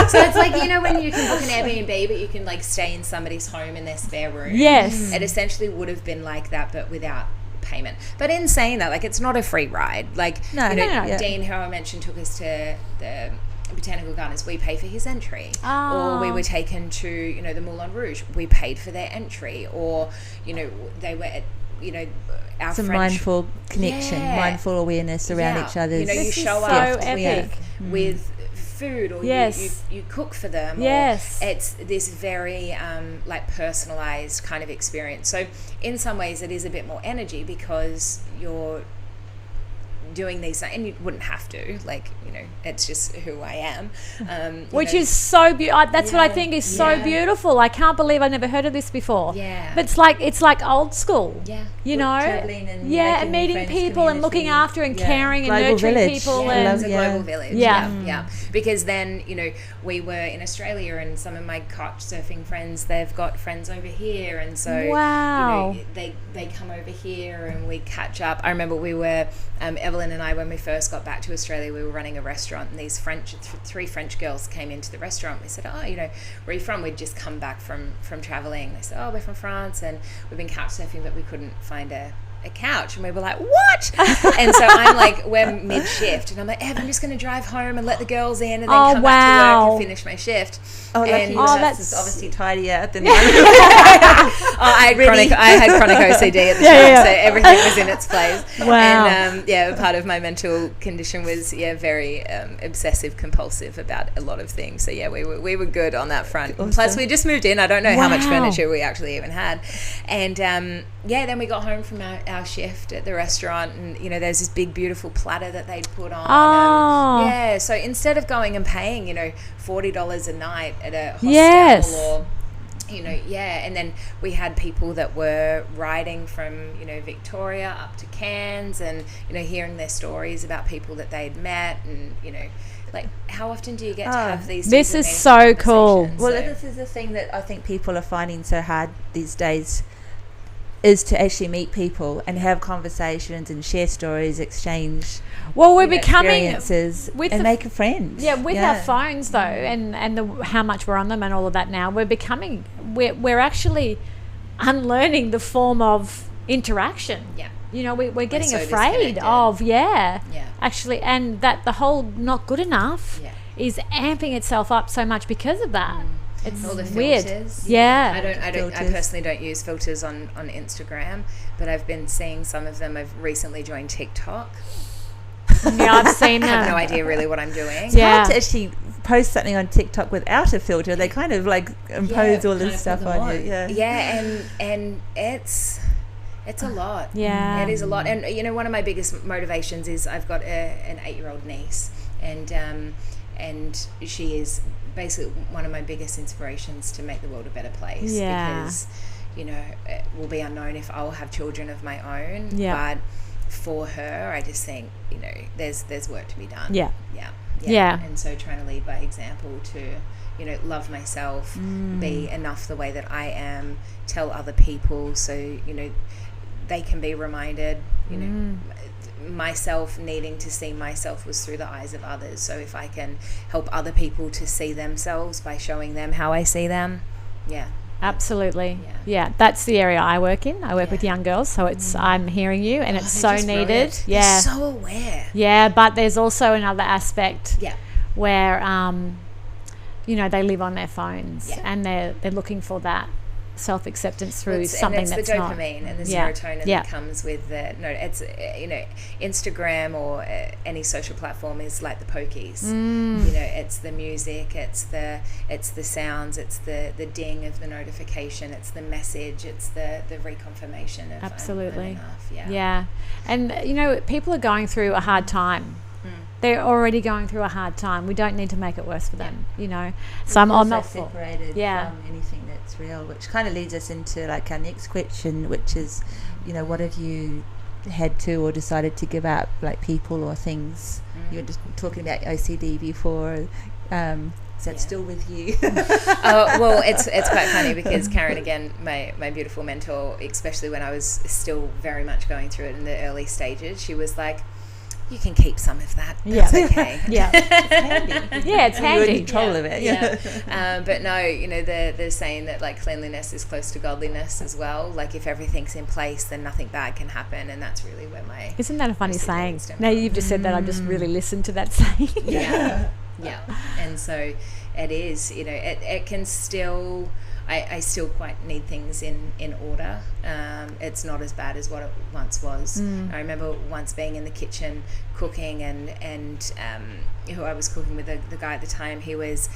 So it's like, when you can book an Airbnb, but you can like stay in somebody's home in their spare room. Yes. It essentially would have been like that, but without payment. But in saying that, like, it's not a free ride. Like, No. Dean, who I mentioned, took us to the Botanical Gardens. We pay for his entry. Or we were taken to, the Moulin Rouge. We paid for their entry. Or, they were at, our Some French mindful connection, mindful awareness around each other's you show so up epic. with food, or you cook for them. Yes. Or it's this very like personalized kind of experience. So in some ways it is a bit more energy because you're doing these things, and you wouldn't have to, like, it's just who I am. Which is so beautiful. That's what I think is so beautiful. I can't believe I never heard of this before. Yeah. But it's like old school. Yeah. Traveling and and meeting friends, people and looking community. after and caring and Global nurturing village. people. Yeah. And It's a global village. Yeah. Because then, we were in Australia, and some of my couch surfing friends, they've got friends over here, and so Wow. they come over here and we catch up. I remember we were Evelyn and I, when we first got back to Australia, we were running a restaurant, and these three French girls came into the restaurant. We said, where are you from? We'd just come back from traveling. They said, we're from France, and we've been couch surfing, but we couldn't find a couch. And we were like, what? And so I'm like, we're mid-shift, and I'm like, I'm just going to drive home and let the girls in, and then come back to work and finish my shift. That's obviously tidier than I had chronic OCD at the time, so everything was in its place. Wow. And part of my mental condition was very obsessive compulsive about a lot of things. So we were good on that front. Awesome. Plus we just moved in. I don't know how much Wow. furniture we actually even had. And then we got home from our shift at the restaurant, and there's this big beautiful platter that they'd put on. So instead of going and paying $40 a night at a hostel, or and then we had people that were riding from Victoria up to Cairns, and hearing their stories about people that they'd met, and like, how often do you get to have these? This is so cool. Well, this is the thing that I think people are finding so hard these days, is to actually meet people and have conversations and share stories, exchange we're becoming experiences, and make a friend. Our phones though, and how much we're on them and all of that now, we're actually unlearning the form of interaction. We're getting so afraid of actually, and that the whole not good enough is amping itself up so much because of that. It's all the weird. filters. Filters. I personally don't use filters on Instagram, but I've been seeing some of them. I've recently joined TikTok. I've seen I them. have no idea really what I'm doing. It's hard to actually post something on TikTok without a filter. They kind of like impose all this stuff on you. And it's a lot. Yeah. It is a lot. And one of my biggest motivations is I've got an 8-year-old niece, and she is basically one of my biggest inspirations to make the world a better place. Because it will be unknown if I'll have children of my own. But for her, I just think there's work to be done. Yeah. And so trying to lead by example, to love myself, be enough the way that I am, tell other people, so they can be reminded. Myself needing to see myself was through the eyes of others. So if I can help other people to see themselves by showing them how I see them, absolutely. That's the area I work in. I work with young girls, so it's I'm hearing you, and it's so needed. Brilliant. They're so aware. But there's also another aspect where they live on their phones, and they're looking for that self-acceptance through something that's not. It's the dopamine and the serotonin that comes with it's Instagram or any social platform is like the pokies. It's the music, it's the sounds, it's the ding of the notification, it's the message, it's the reconfirmation of absolutely I'm enough. And people are going through a hard time. They're already going through a hard time. We don't need to make it worse for them, So I'm not separated from anything that's real, which kind of leads us into like our next question, which is, what have you had to or decided to give up, like people or things? You were just talking about OCD before. Is that still with you? Well, it's quite funny because Karen, again, my beautiful mentor, especially when I was still very much going through it in the early stages, she was like, you can keep some of that. That's okay. It's handy. It's handy. You're in control of it. But no, they're saying that like cleanliness is close to godliness as well. Like if everything's in place, then nothing bad can happen, and that's really where my isn't that a funny saying? Now you've just said that, I've just really listened to that saying. Yeah. And so it is. It can still. I still quite need things in order. It's not as bad as what it once was. I remember once being in the kitchen cooking and who I was cooking with, the guy at the time, he was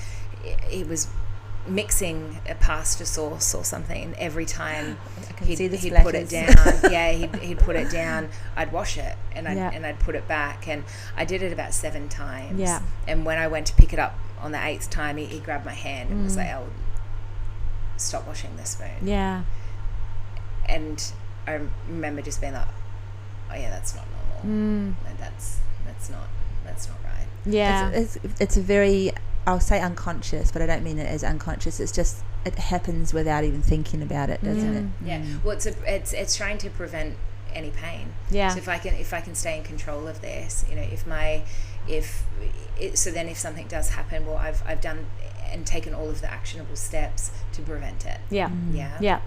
mixing a pasta sauce or something, and every time he'd put it down, he'd put it down, I'd wash it and I'd put it back, and I did it about 7 times. And when I went to pick it up on the 8th time, he grabbed my hand and was like, "Oh, stop washing the spoon." And I remember just being like, "Oh yeah, that's not normal. That's not right." It's a very, I'll say unconscious, but I don't mean it as unconscious. It's just it happens without even thinking about it, doesn't it? Yeah. Well, it's trying to prevent any pain. So if I can stay in control of this, if something does happen, well, I've done and taken all of the actionable steps to prevent it.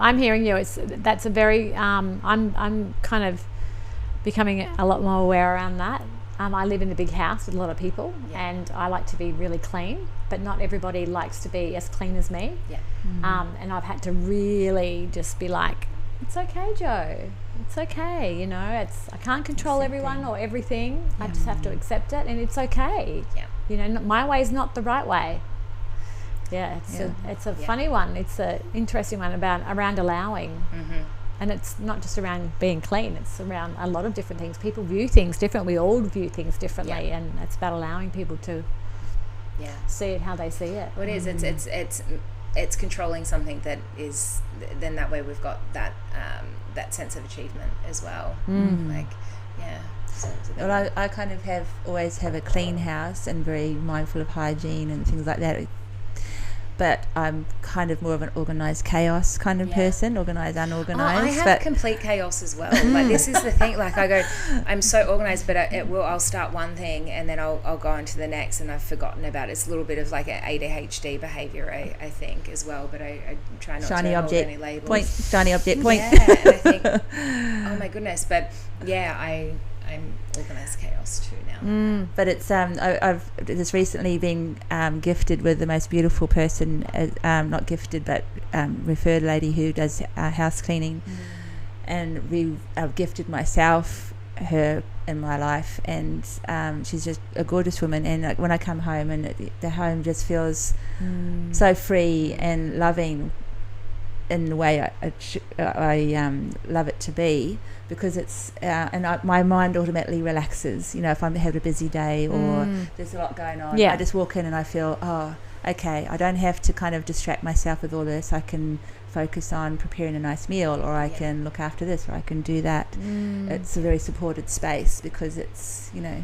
I'm hearing you. That's a very I'm kind of becoming a lot more aware around that. I live in a big house with a lot of people, and I like to be really clean, but not everybody likes to be as clean as me. And I've had to really just be like, it's okay, Joe, it's okay, I can't control everyone or everything. I just have to accept it, and it's okay. My way is not the right way. It's a funny one. It's an interesting one around allowing. And it's not just around being clean, it's around a lot of different things. People view things different. We all view things differently, and it's about allowing people to see it how they see it. Well, it is. It's controlling something that is. Then that way we've got that sense of achievement as well. Well, I kind of always have a clean house and very mindful of hygiene and things like that. But I'm kind of more of an organised chaos kind of person, organised, unorganised. I have complete chaos as well. Like this is the thing. Like I go, I'm so organised, but I'll start one thing and then I'll go into the next, and I've forgotten about it. It's a little bit of like an ADHD behaviour, I think, as well. But I try not to hold any labels. Point, shiny object, point. Yeah, and I think, oh my goodness. But I'm organised chaos too now. But it's I've just recently been gifted with the most beautiful person, not gifted but referred lady who does house cleaning, and I've gifted myself her in my life, and she's just a gorgeous woman, and when I come home and the home just feels so free and loving in the way I love it to be, because it's my mind automatically relaxes. If I'm having a busy day or there's a lot going on, I just walk in and I feel, oh, okay, I don't have to kind of distract myself with all this. I can focus on preparing a nice meal, or I can look after this, or I can do that. It's a very supported space because it's, no,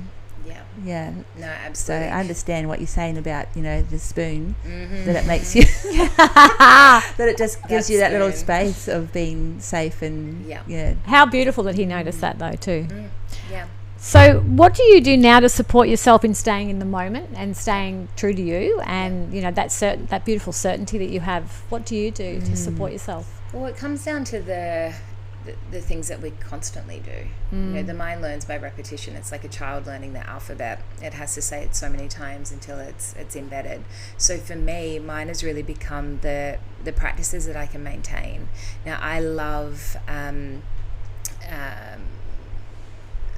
absolutely. So I understand what you're saying about, the spoon, that it makes you that it just gives you that little space of being safe, and How beautiful that he noticed that though too. So what do you do now to support yourself in staying in the moment and staying true to you, and that beautiful certainty that you have? What do you do to support yourself? Well, it comes down to the things that we constantly do. You know, the mind learns by repetition. It's like a child learning the alphabet. It has to say it so many times until it's embedded. So for me, mine has really become the practices that I can maintain. Now, I love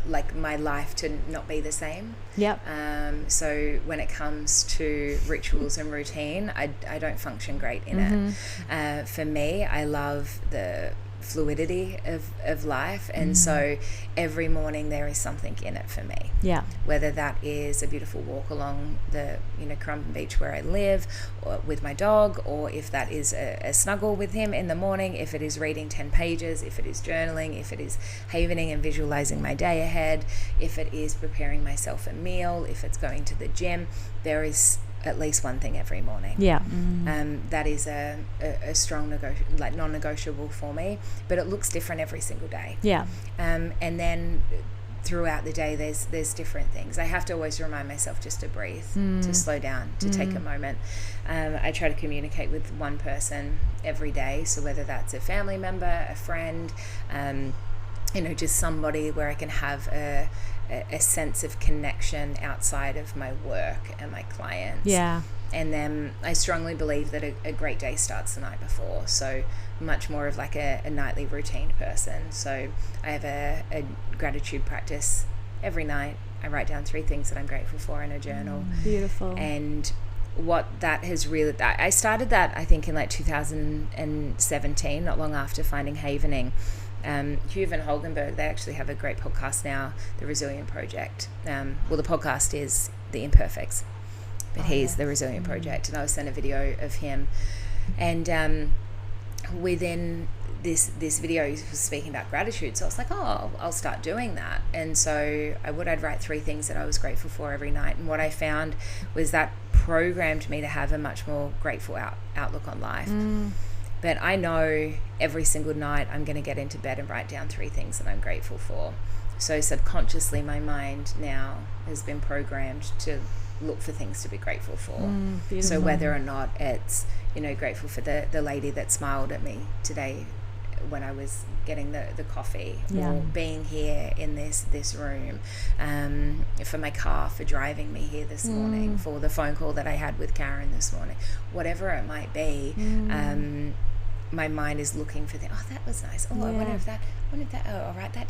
like my life to not be the same. Yep. So when it comes to rituals and routine, I don't function great in it. For me, I love the fluidity of life, and so every morning there is something in it for me. Yeah. Whether that is a beautiful walk along the Currumbin Beach where I live, or with my dog, or if that is a snuggle with him in the morning, if it is reading 10 pages, if it is journaling, if it is havening and visualizing my day ahead, if it is preparing myself a meal, if it's going to the gym, there is at least one thing every morning. Yeah. That is a strong non-negotiable for me, but it looks different every single day. Yeah. And then throughout the day there's different things. I have to always remind myself just to breathe, to slow down, to take a moment. I try to communicate with one person every day, so whether that's a family member, a friend, just somebody where I can have a sense of connection outside of my work and my clients. Yeah. And then I strongly believe that a great day starts the night before. So much more of like a nightly routine person. So I have a gratitude practice every night. I write down 3 things that I'm grateful for in a journal. Beautiful. And what that has really, I started that I think in like 2017, not long after finding havening. Hugh Van Holgenberg, they actually have a great podcast now, The Resilient Project. The podcast is The Imperfects, but he's The Resilient Project, and I was sent a video of him, and within this video he was speaking about gratitude, so I was like, I'll start doing that. And so I'd write 3 things that I was grateful for every night, and what I found was that programmed me to have a much more grateful outlook on life. But I know every single night I'm going to get into bed and write down 3 things that I'm grateful for. So subconsciously my mind now has been programmed to look for things to be grateful for. So whether or not it's, grateful for the lady that smiled at me today when I was getting the coffee, or being here in this room, for my car, for driving me here this morning, for the phone call that I had with Karen this morning, whatever it might be. My mind is looking for things. Oh, that was nice. Oh, I wonder if that. Oh, I'll write that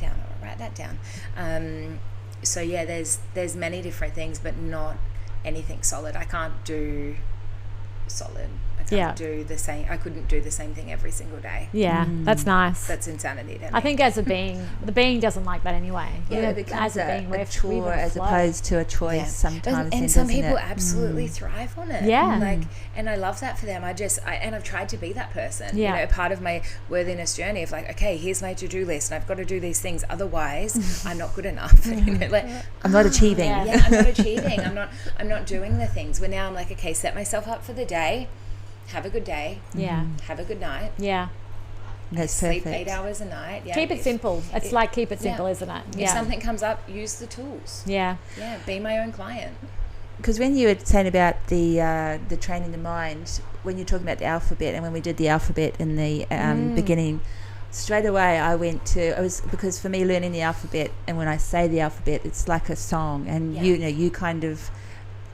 down. So yeah, there's many different things, but not anything solid. I can't do solid. I can't do the same. I couldn't do the same thing every single day. Yeah, that's nice. That's insanity to me. I think as a being, the being doesn't like that anyway. Yeah, it becomes a chore as opposed to a choice sometimes. And some people absolutely thrive on it. Yeah. And I love that for them. And I've tried to be not that person. Yeah. Part of my worthiness journey of okay, here's my to-do list and I've got to do these things. Otherwise, I'm not good enough. I'm not achieving. Yeah, I'm not achieving. I'm not doing the things. Where now I'm okay, set myself up for the day. Have a good day. Yeah. Have a good night. Yeah. That's sleep perfect. 8 hours a night. Yeah. Keep it simple. It's keep it simple, isn't it? If something comes up, use the tools. Yeah. Yeah. Be my own client. Because when you were saying about the training the mind, when you're talking about the alphabet, and when we did the alphabet in the beginning, straight away because for me learning the alphabet, and when I say the alphabet, it's like a song, and you kind of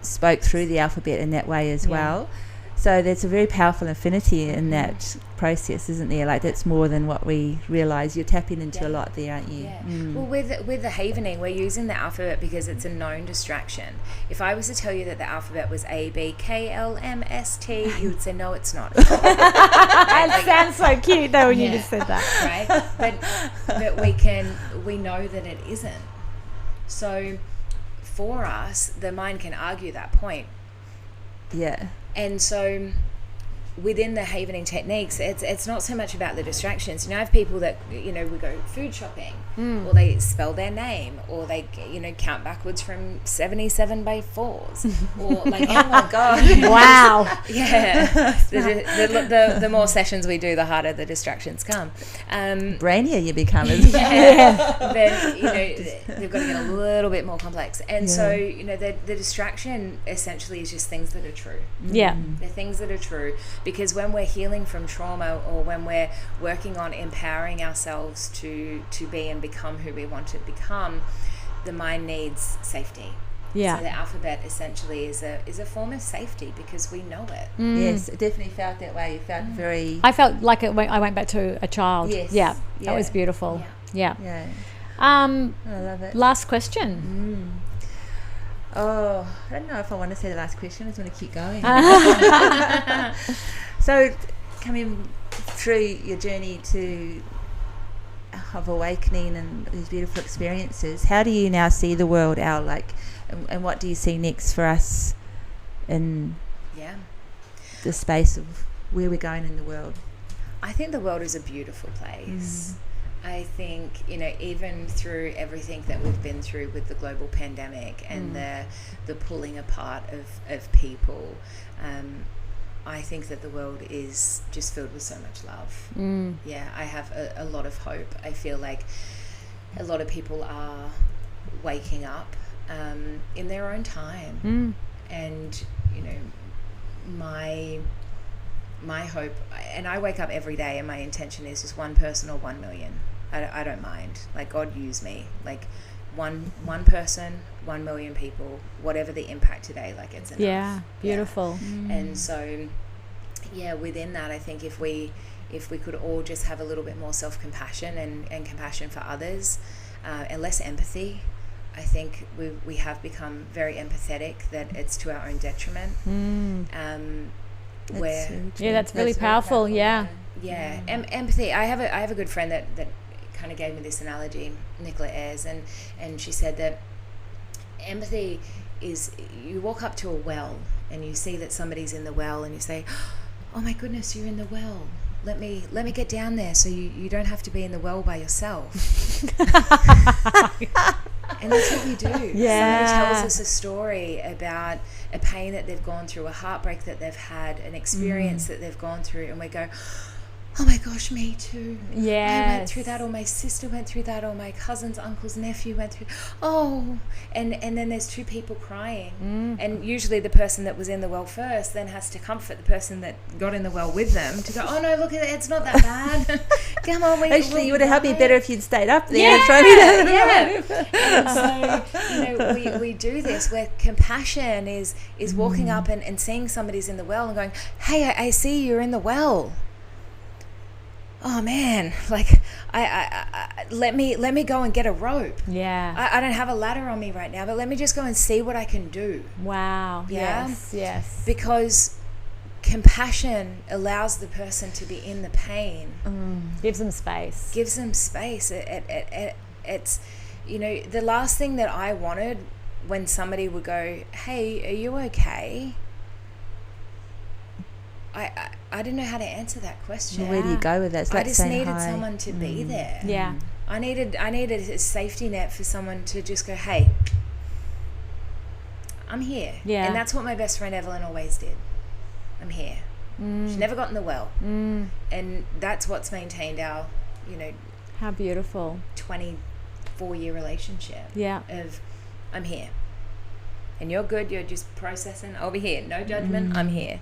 spoke through the alphabet in that way as well. So there's a very powerful affinity in that process, isn't there? That's more than what we realise. You're tapping into a lot there, aren't you? Yeah. Well, with the havening, we're using the alphabet because it's a known distraction. If I was to tell you that the alphabet was A, B, K, L, M, S, T, you would say, no, it's not. It sounds so cute, though, when you just said that. Right? But we know that it isn't. So for us, the mind can argue that point. Yeah. And so within the havening techniques, it's not so much about the distractions. I have people that, we go food shopping, or they spell their name, or they, count backwards from 77 by 4s, or oh my God. Wow. Yeah. The more sessions we do, the harder the distractions come. Brainier you become. Then, they've got to get a little bit more complex. And so, the distraction essentially is just things that are true. Yeah. They're things that are true. Because when we're healing from trauma, or when we're working on empowering ourselves to be and become who we want to become, the mind needs safety. Yeah. So the alphabet essentially is a form of safety, because we know it. Yes, it definitely felt that way. You felt very... I felt like I went back to a child. Yes. Yeah. That Yeah. was beautiful. Yeah. Yeah. I love it. Last question. Oh, I don't know if I want to say the last question. I just want to keep going. So, coming through your journey of awakening and these beautiful experiences, how do you now see the world, Elle? Like, and what do you see next for us in the space of where we're going in the world? I think the world is a beautiful place. I think, even through everything that we've been through with the global pandemic and the pulling apart of people, I think that the world is just filled with so much love. Yeah, I have a lot of hope. I feel like a lot of people are waking up in their own time. And, my hope, and I wake up every day and my intention is just one person or 1 million. I don't mind. Like, God, use me. Like, one person, 1 million people, whatever the impact today, like, it's enough. Yeah, beautiful. And so, within that, I think if we could all just have a little bit more self-compassion and compassion for others, and less empathy, I think we have become very empathetic, that it's to our own detriment. That's really powerful. Empathy. I have a good friend that kind of gave me this analogy, Nicola Ayres, and she said that empathy is, you walk up to a well and you see that somebody's in the well and you say, oh my goodness, you're in the well, let me get down there so you don't have to be in the well by yourself. And that's what we do. Somebody tells us a story about a pain that they've gone through, a heartbreak that they've had, an experience that they've gone through, and we go, oh my gosh, me too. I went through that, or my sister went through that, or my cousin's uncle's nephew went through. And then there's two people crying. And usually the person that was in the well first then has to comfort the person that got in the well with them to go, oh no, look, it's not that bad. Come on, actually, you would have helped me better if you'd stayed up there. And so, we do this where compassion is walking up and seeing somebody's in the well and going, hey, I see you're in the well. Oh man, like I let me go and get a rope. I don't have a ladder on me right now, but let me just go and see what I can do. Wow. Yes. Because compassion allows the person to be in the pain. Gives them space. It's the last thing that I wanted when somebody would go, hey, are you okay? I didn't know how to answer that question. Well, where do you go with that? It's like I just needed someone to be there. I needed a safety net for someone to just go, hey, I'm here. And that's what my best friend Evelyn always did. I'm here. She never got in the well. And that's what's maintained our, how beautiful 24-year relationship. Of, I'm here. And you're good, you're just processing. I'll be here. No judgment, I'm here.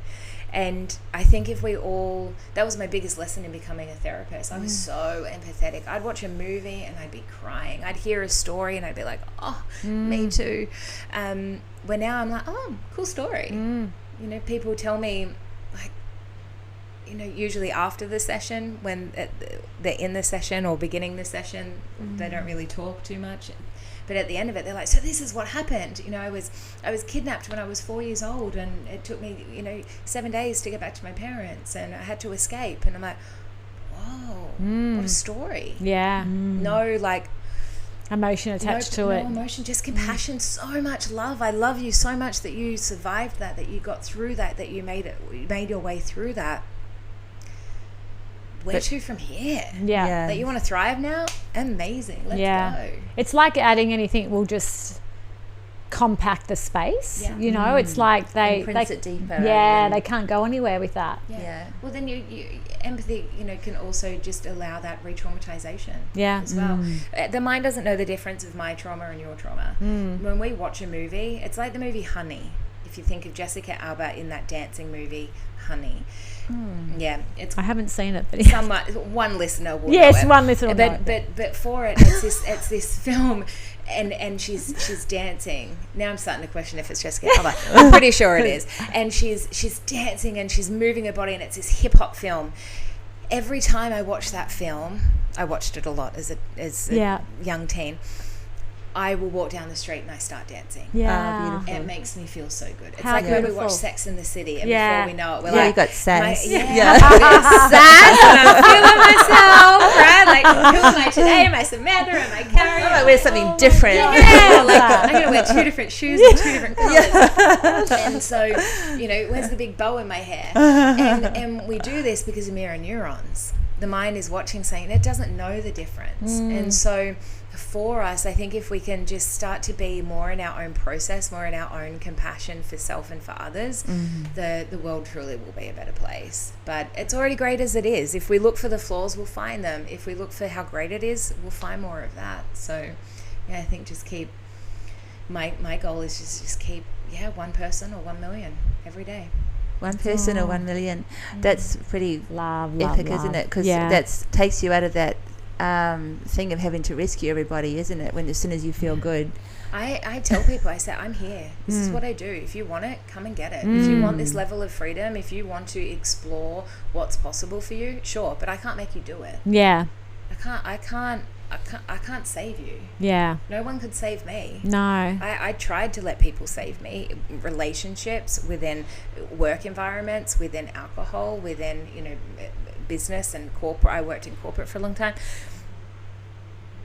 And I think if we all, that was my biggest lesson in becoming a therapist. I was so empathetic. I'd watch a movie and I'd be crying. I'd hear a story and I'd be like, oh, me too. Where now I'm like, oh, cool story. People tell me, like, usually after the session, when they're in the session or beginning the session, they don't really talk too much. But at the end of it, they're like, so this is what happened. I was kidnapped when I was 4 years old, and it took me, 7 days to get back to my parents, and I had to escape. And I'm like, whoa, what a story. No, like, emotion attached to it. No emotion, just compassion, so much love. I love you so much that you survived that you got through that you made your way through that. Where to from here? That you want to thrive now? Amazing. Let's go. It's like adding anything will just compact the space. It's like they it deeper. They can't go anywhere with that. Well, then you empathy, can also just allow that re-traumatization as well. The mind doesn't know the difference of my trauma and your trauma. When we watch a movie, it's like the movie Honey. if you think of Jessica Alba in that dancing movie, Honey. Yeah, I haven't seen it, but one listener will yes, know it. one listener will know it. But for it, it's this film, and she's dancing. Now I'm starting to question if it's Jessica Alba. I'm pretty sure it is. And she's dancing and she's moving her body, and it's this hip hop film. Every time I watch that film, I watched it a lot as a young teen, I will walk down the street and I start dancing. Yeah. It makes me feel so good. It's How like beautiful. when we watch Sex in the City, and before we know it, we're like, you got sass. sass, and I'm feeling myself, right? Like, who am I today? Am I Samantha? Am I Carrie? I wear something different. Yeah, like I'm going to wear 2 different shoes and 2 different colours. And so, where's the big bow in my hair? And we do this because of mirror neurons. The mind is watching, saying it doesn't know the difference. And so for us, I think if we can just start to be more in our own process, more in our own compassion for self and for others, the world truly will be a better place. But it's already great as it is. If we look for the flaws, we'll find them. If we look for how great it is, we'll find more of that. So I think just keep, my goal is just keep, 1 person or 1 million every day. 1 person or 1 million. That's pretty epic, isn't it? Because that takes you out of that thing of having to rescue everybody, isn't it? When as soon as you feel good. I tell people, I say, I'm here. This is what I do. If you want it, come and get it. If you want this level of freedom, if you want to explore what's possible for you, sure. But I can't make you do it. Yeah. I can't save you. Yeah. No one could save me. No. I tried to let people save me. Relationships, within work environments, within alcohol, within, business and corporate. I worked in corporate for a long time.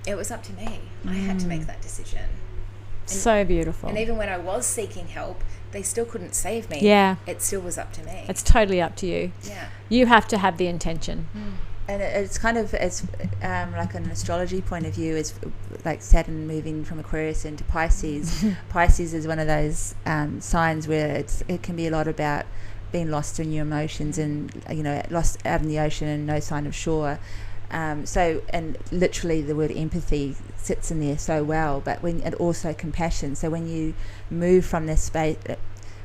It was up to me. I had to make that decision. So beautiful. And even when I was seeking help, they still couldn't save me. Yeah. It still was up to me. It's totally up to you. Yeah. You have to have the intention. And it's kind of, it's like an astrology point of view, is like Saturn moving from Aquarius into Pisces. Pisces is one of those signs where it can be a lot about being lost in your emotions and, lost out in the ocean and no sign of shore. And literally the word empathy sits in there so well, and also compassion. So when you move from this space,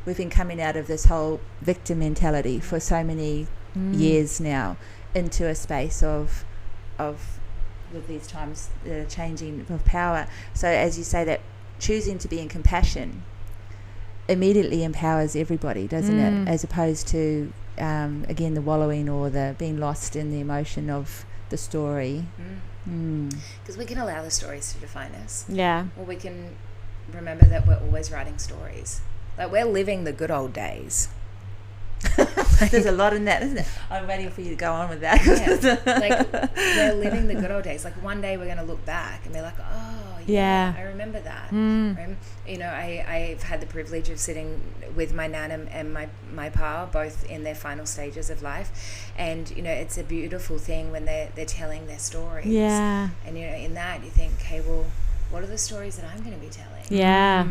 we've been coming out of this whole victim mentality for so many years now, into a space of with these times that are changing, of power. So as you say, that choosing to be in compassion immediately empowers everybody, doesn't it? As opposed to again, the wallowing or the being lost in the emotion of the story. Because we can allow the stories to define us. Yeah. Or we can remember that we're always writing stories. Like, we're living the good old days. There's a lot in that, isn't it? I'm waiting for you to go on with that. Like, we're living the good old days. Like, one day we're going to look back and be like, oh, I remember that. I've had the privilege of sitting with my nan and my pa, both in their final stages of life, and it's a beautiful thing when they're telling their stories. Yeah. And in that you think, hey, well, what are the stories that I'm going to be telling? Yeah.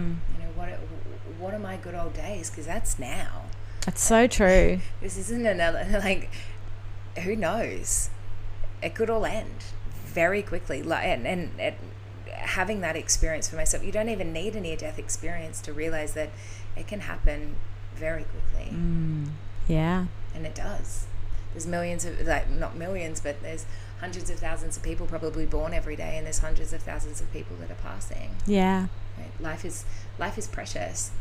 What are my good old days? Because that's now. That's so true. This isn't another, like, who knows? It could all end very quickly. And having that experience for myself, you don't even need a near-death experience to realize that it can happen very quickly. Yeah. And it does. There's millions of, not millions, but there's hundreds of thousands of people probably born every day, and there's hundreds of thousands of people that are passing. Yeah. Right? Life is precious,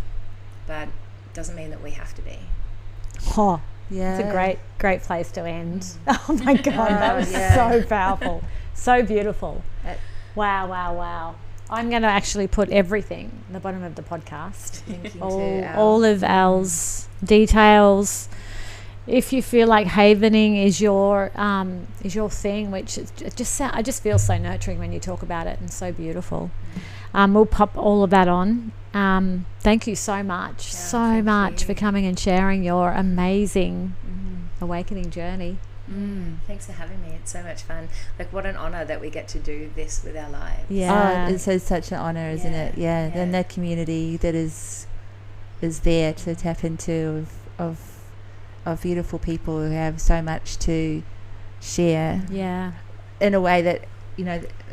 but doesn't mean that we have to be. Oh, yeah. It's a great place to end. Oh my God, that was so powerful, so beautiful. Wow. I'm going to actually put everything at the bottom of the podcast. All of Elle's details. If you feel like havening is your thing, which I just feel so nurturing when you talk about it, and so beautiful. We'll pop all of that on. Thank you so much, for coming and sharing your amazing awakening journey. Thanks for having me. It's so much fun. Like, what an honor that we get to do this with our lives. Yeah. It's such an honor, isn't it? Yeah. And that community that is there to tap into of beautiful people who have so much to share. Yeah. In a way that,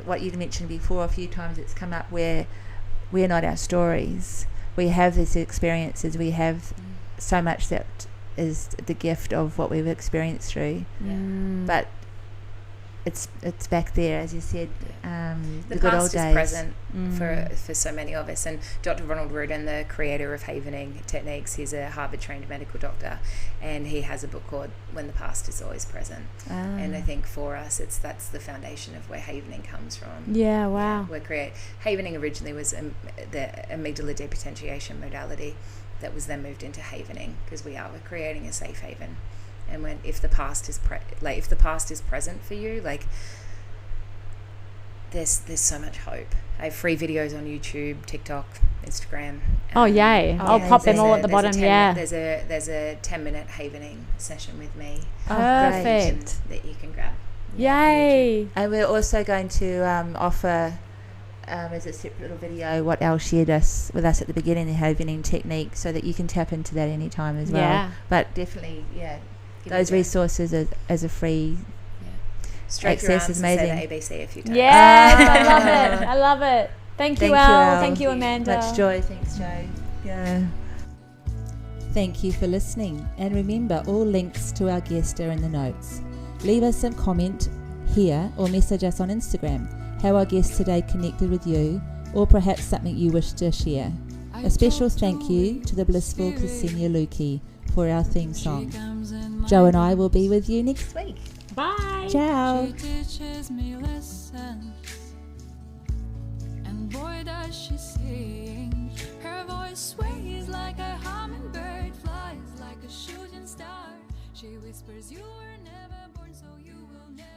what you mentioned before, a few times it's come up, where we're not our stories. we have these experiences, we have so much that is the gift of what we've experienced through. But it's back there, as you said, the good old days. The past is present for so many of us. And Dr. Ronald Rudin, the creator of havening techniques, he's a Harvard-trained medical doctor, and he has a book called When the Past is Always Present. And I think for us, that's the foundation of where havening comes from. Yeah, wow. Havening originally was the amygdala depotentiation modality that was then moved into havening, because we're creating a safe haven. And if the past is present for you, like there's so much hope. I have free videos on YouTube, TikTok, Instagram. Oh yay! I'll pop them all at the bottom. There's a 10-minute havening session with me. Perfect. That you can grab. Yay! And we're also going to offer as a separate little video what Elle shared with us at the beginning, the havening technique, so that you can tap into that anytime as well. Yeah. But definitely, those resources as a free access is amazing. Say the ABC a few times. Yes, I love it. I love it. Thank you, Elle. Thank you, Amanda. Much joy. Thanks, Jo. Yeah. Thank you for listening. And remember, all links to our guest are in the notes. Leave us some comment here or message us on Instagram how our guest today connected with you, or perhaps something you wish to share. A special thank you to the blissful Ksenia Luki for our theme song. Jo and I will be with you next week. Bye. Ciao. She teaches me lessons, and boy does she sing. Her voice sways like a hummingbird, flies like a shooting star. She whispers, you were never born, so you will never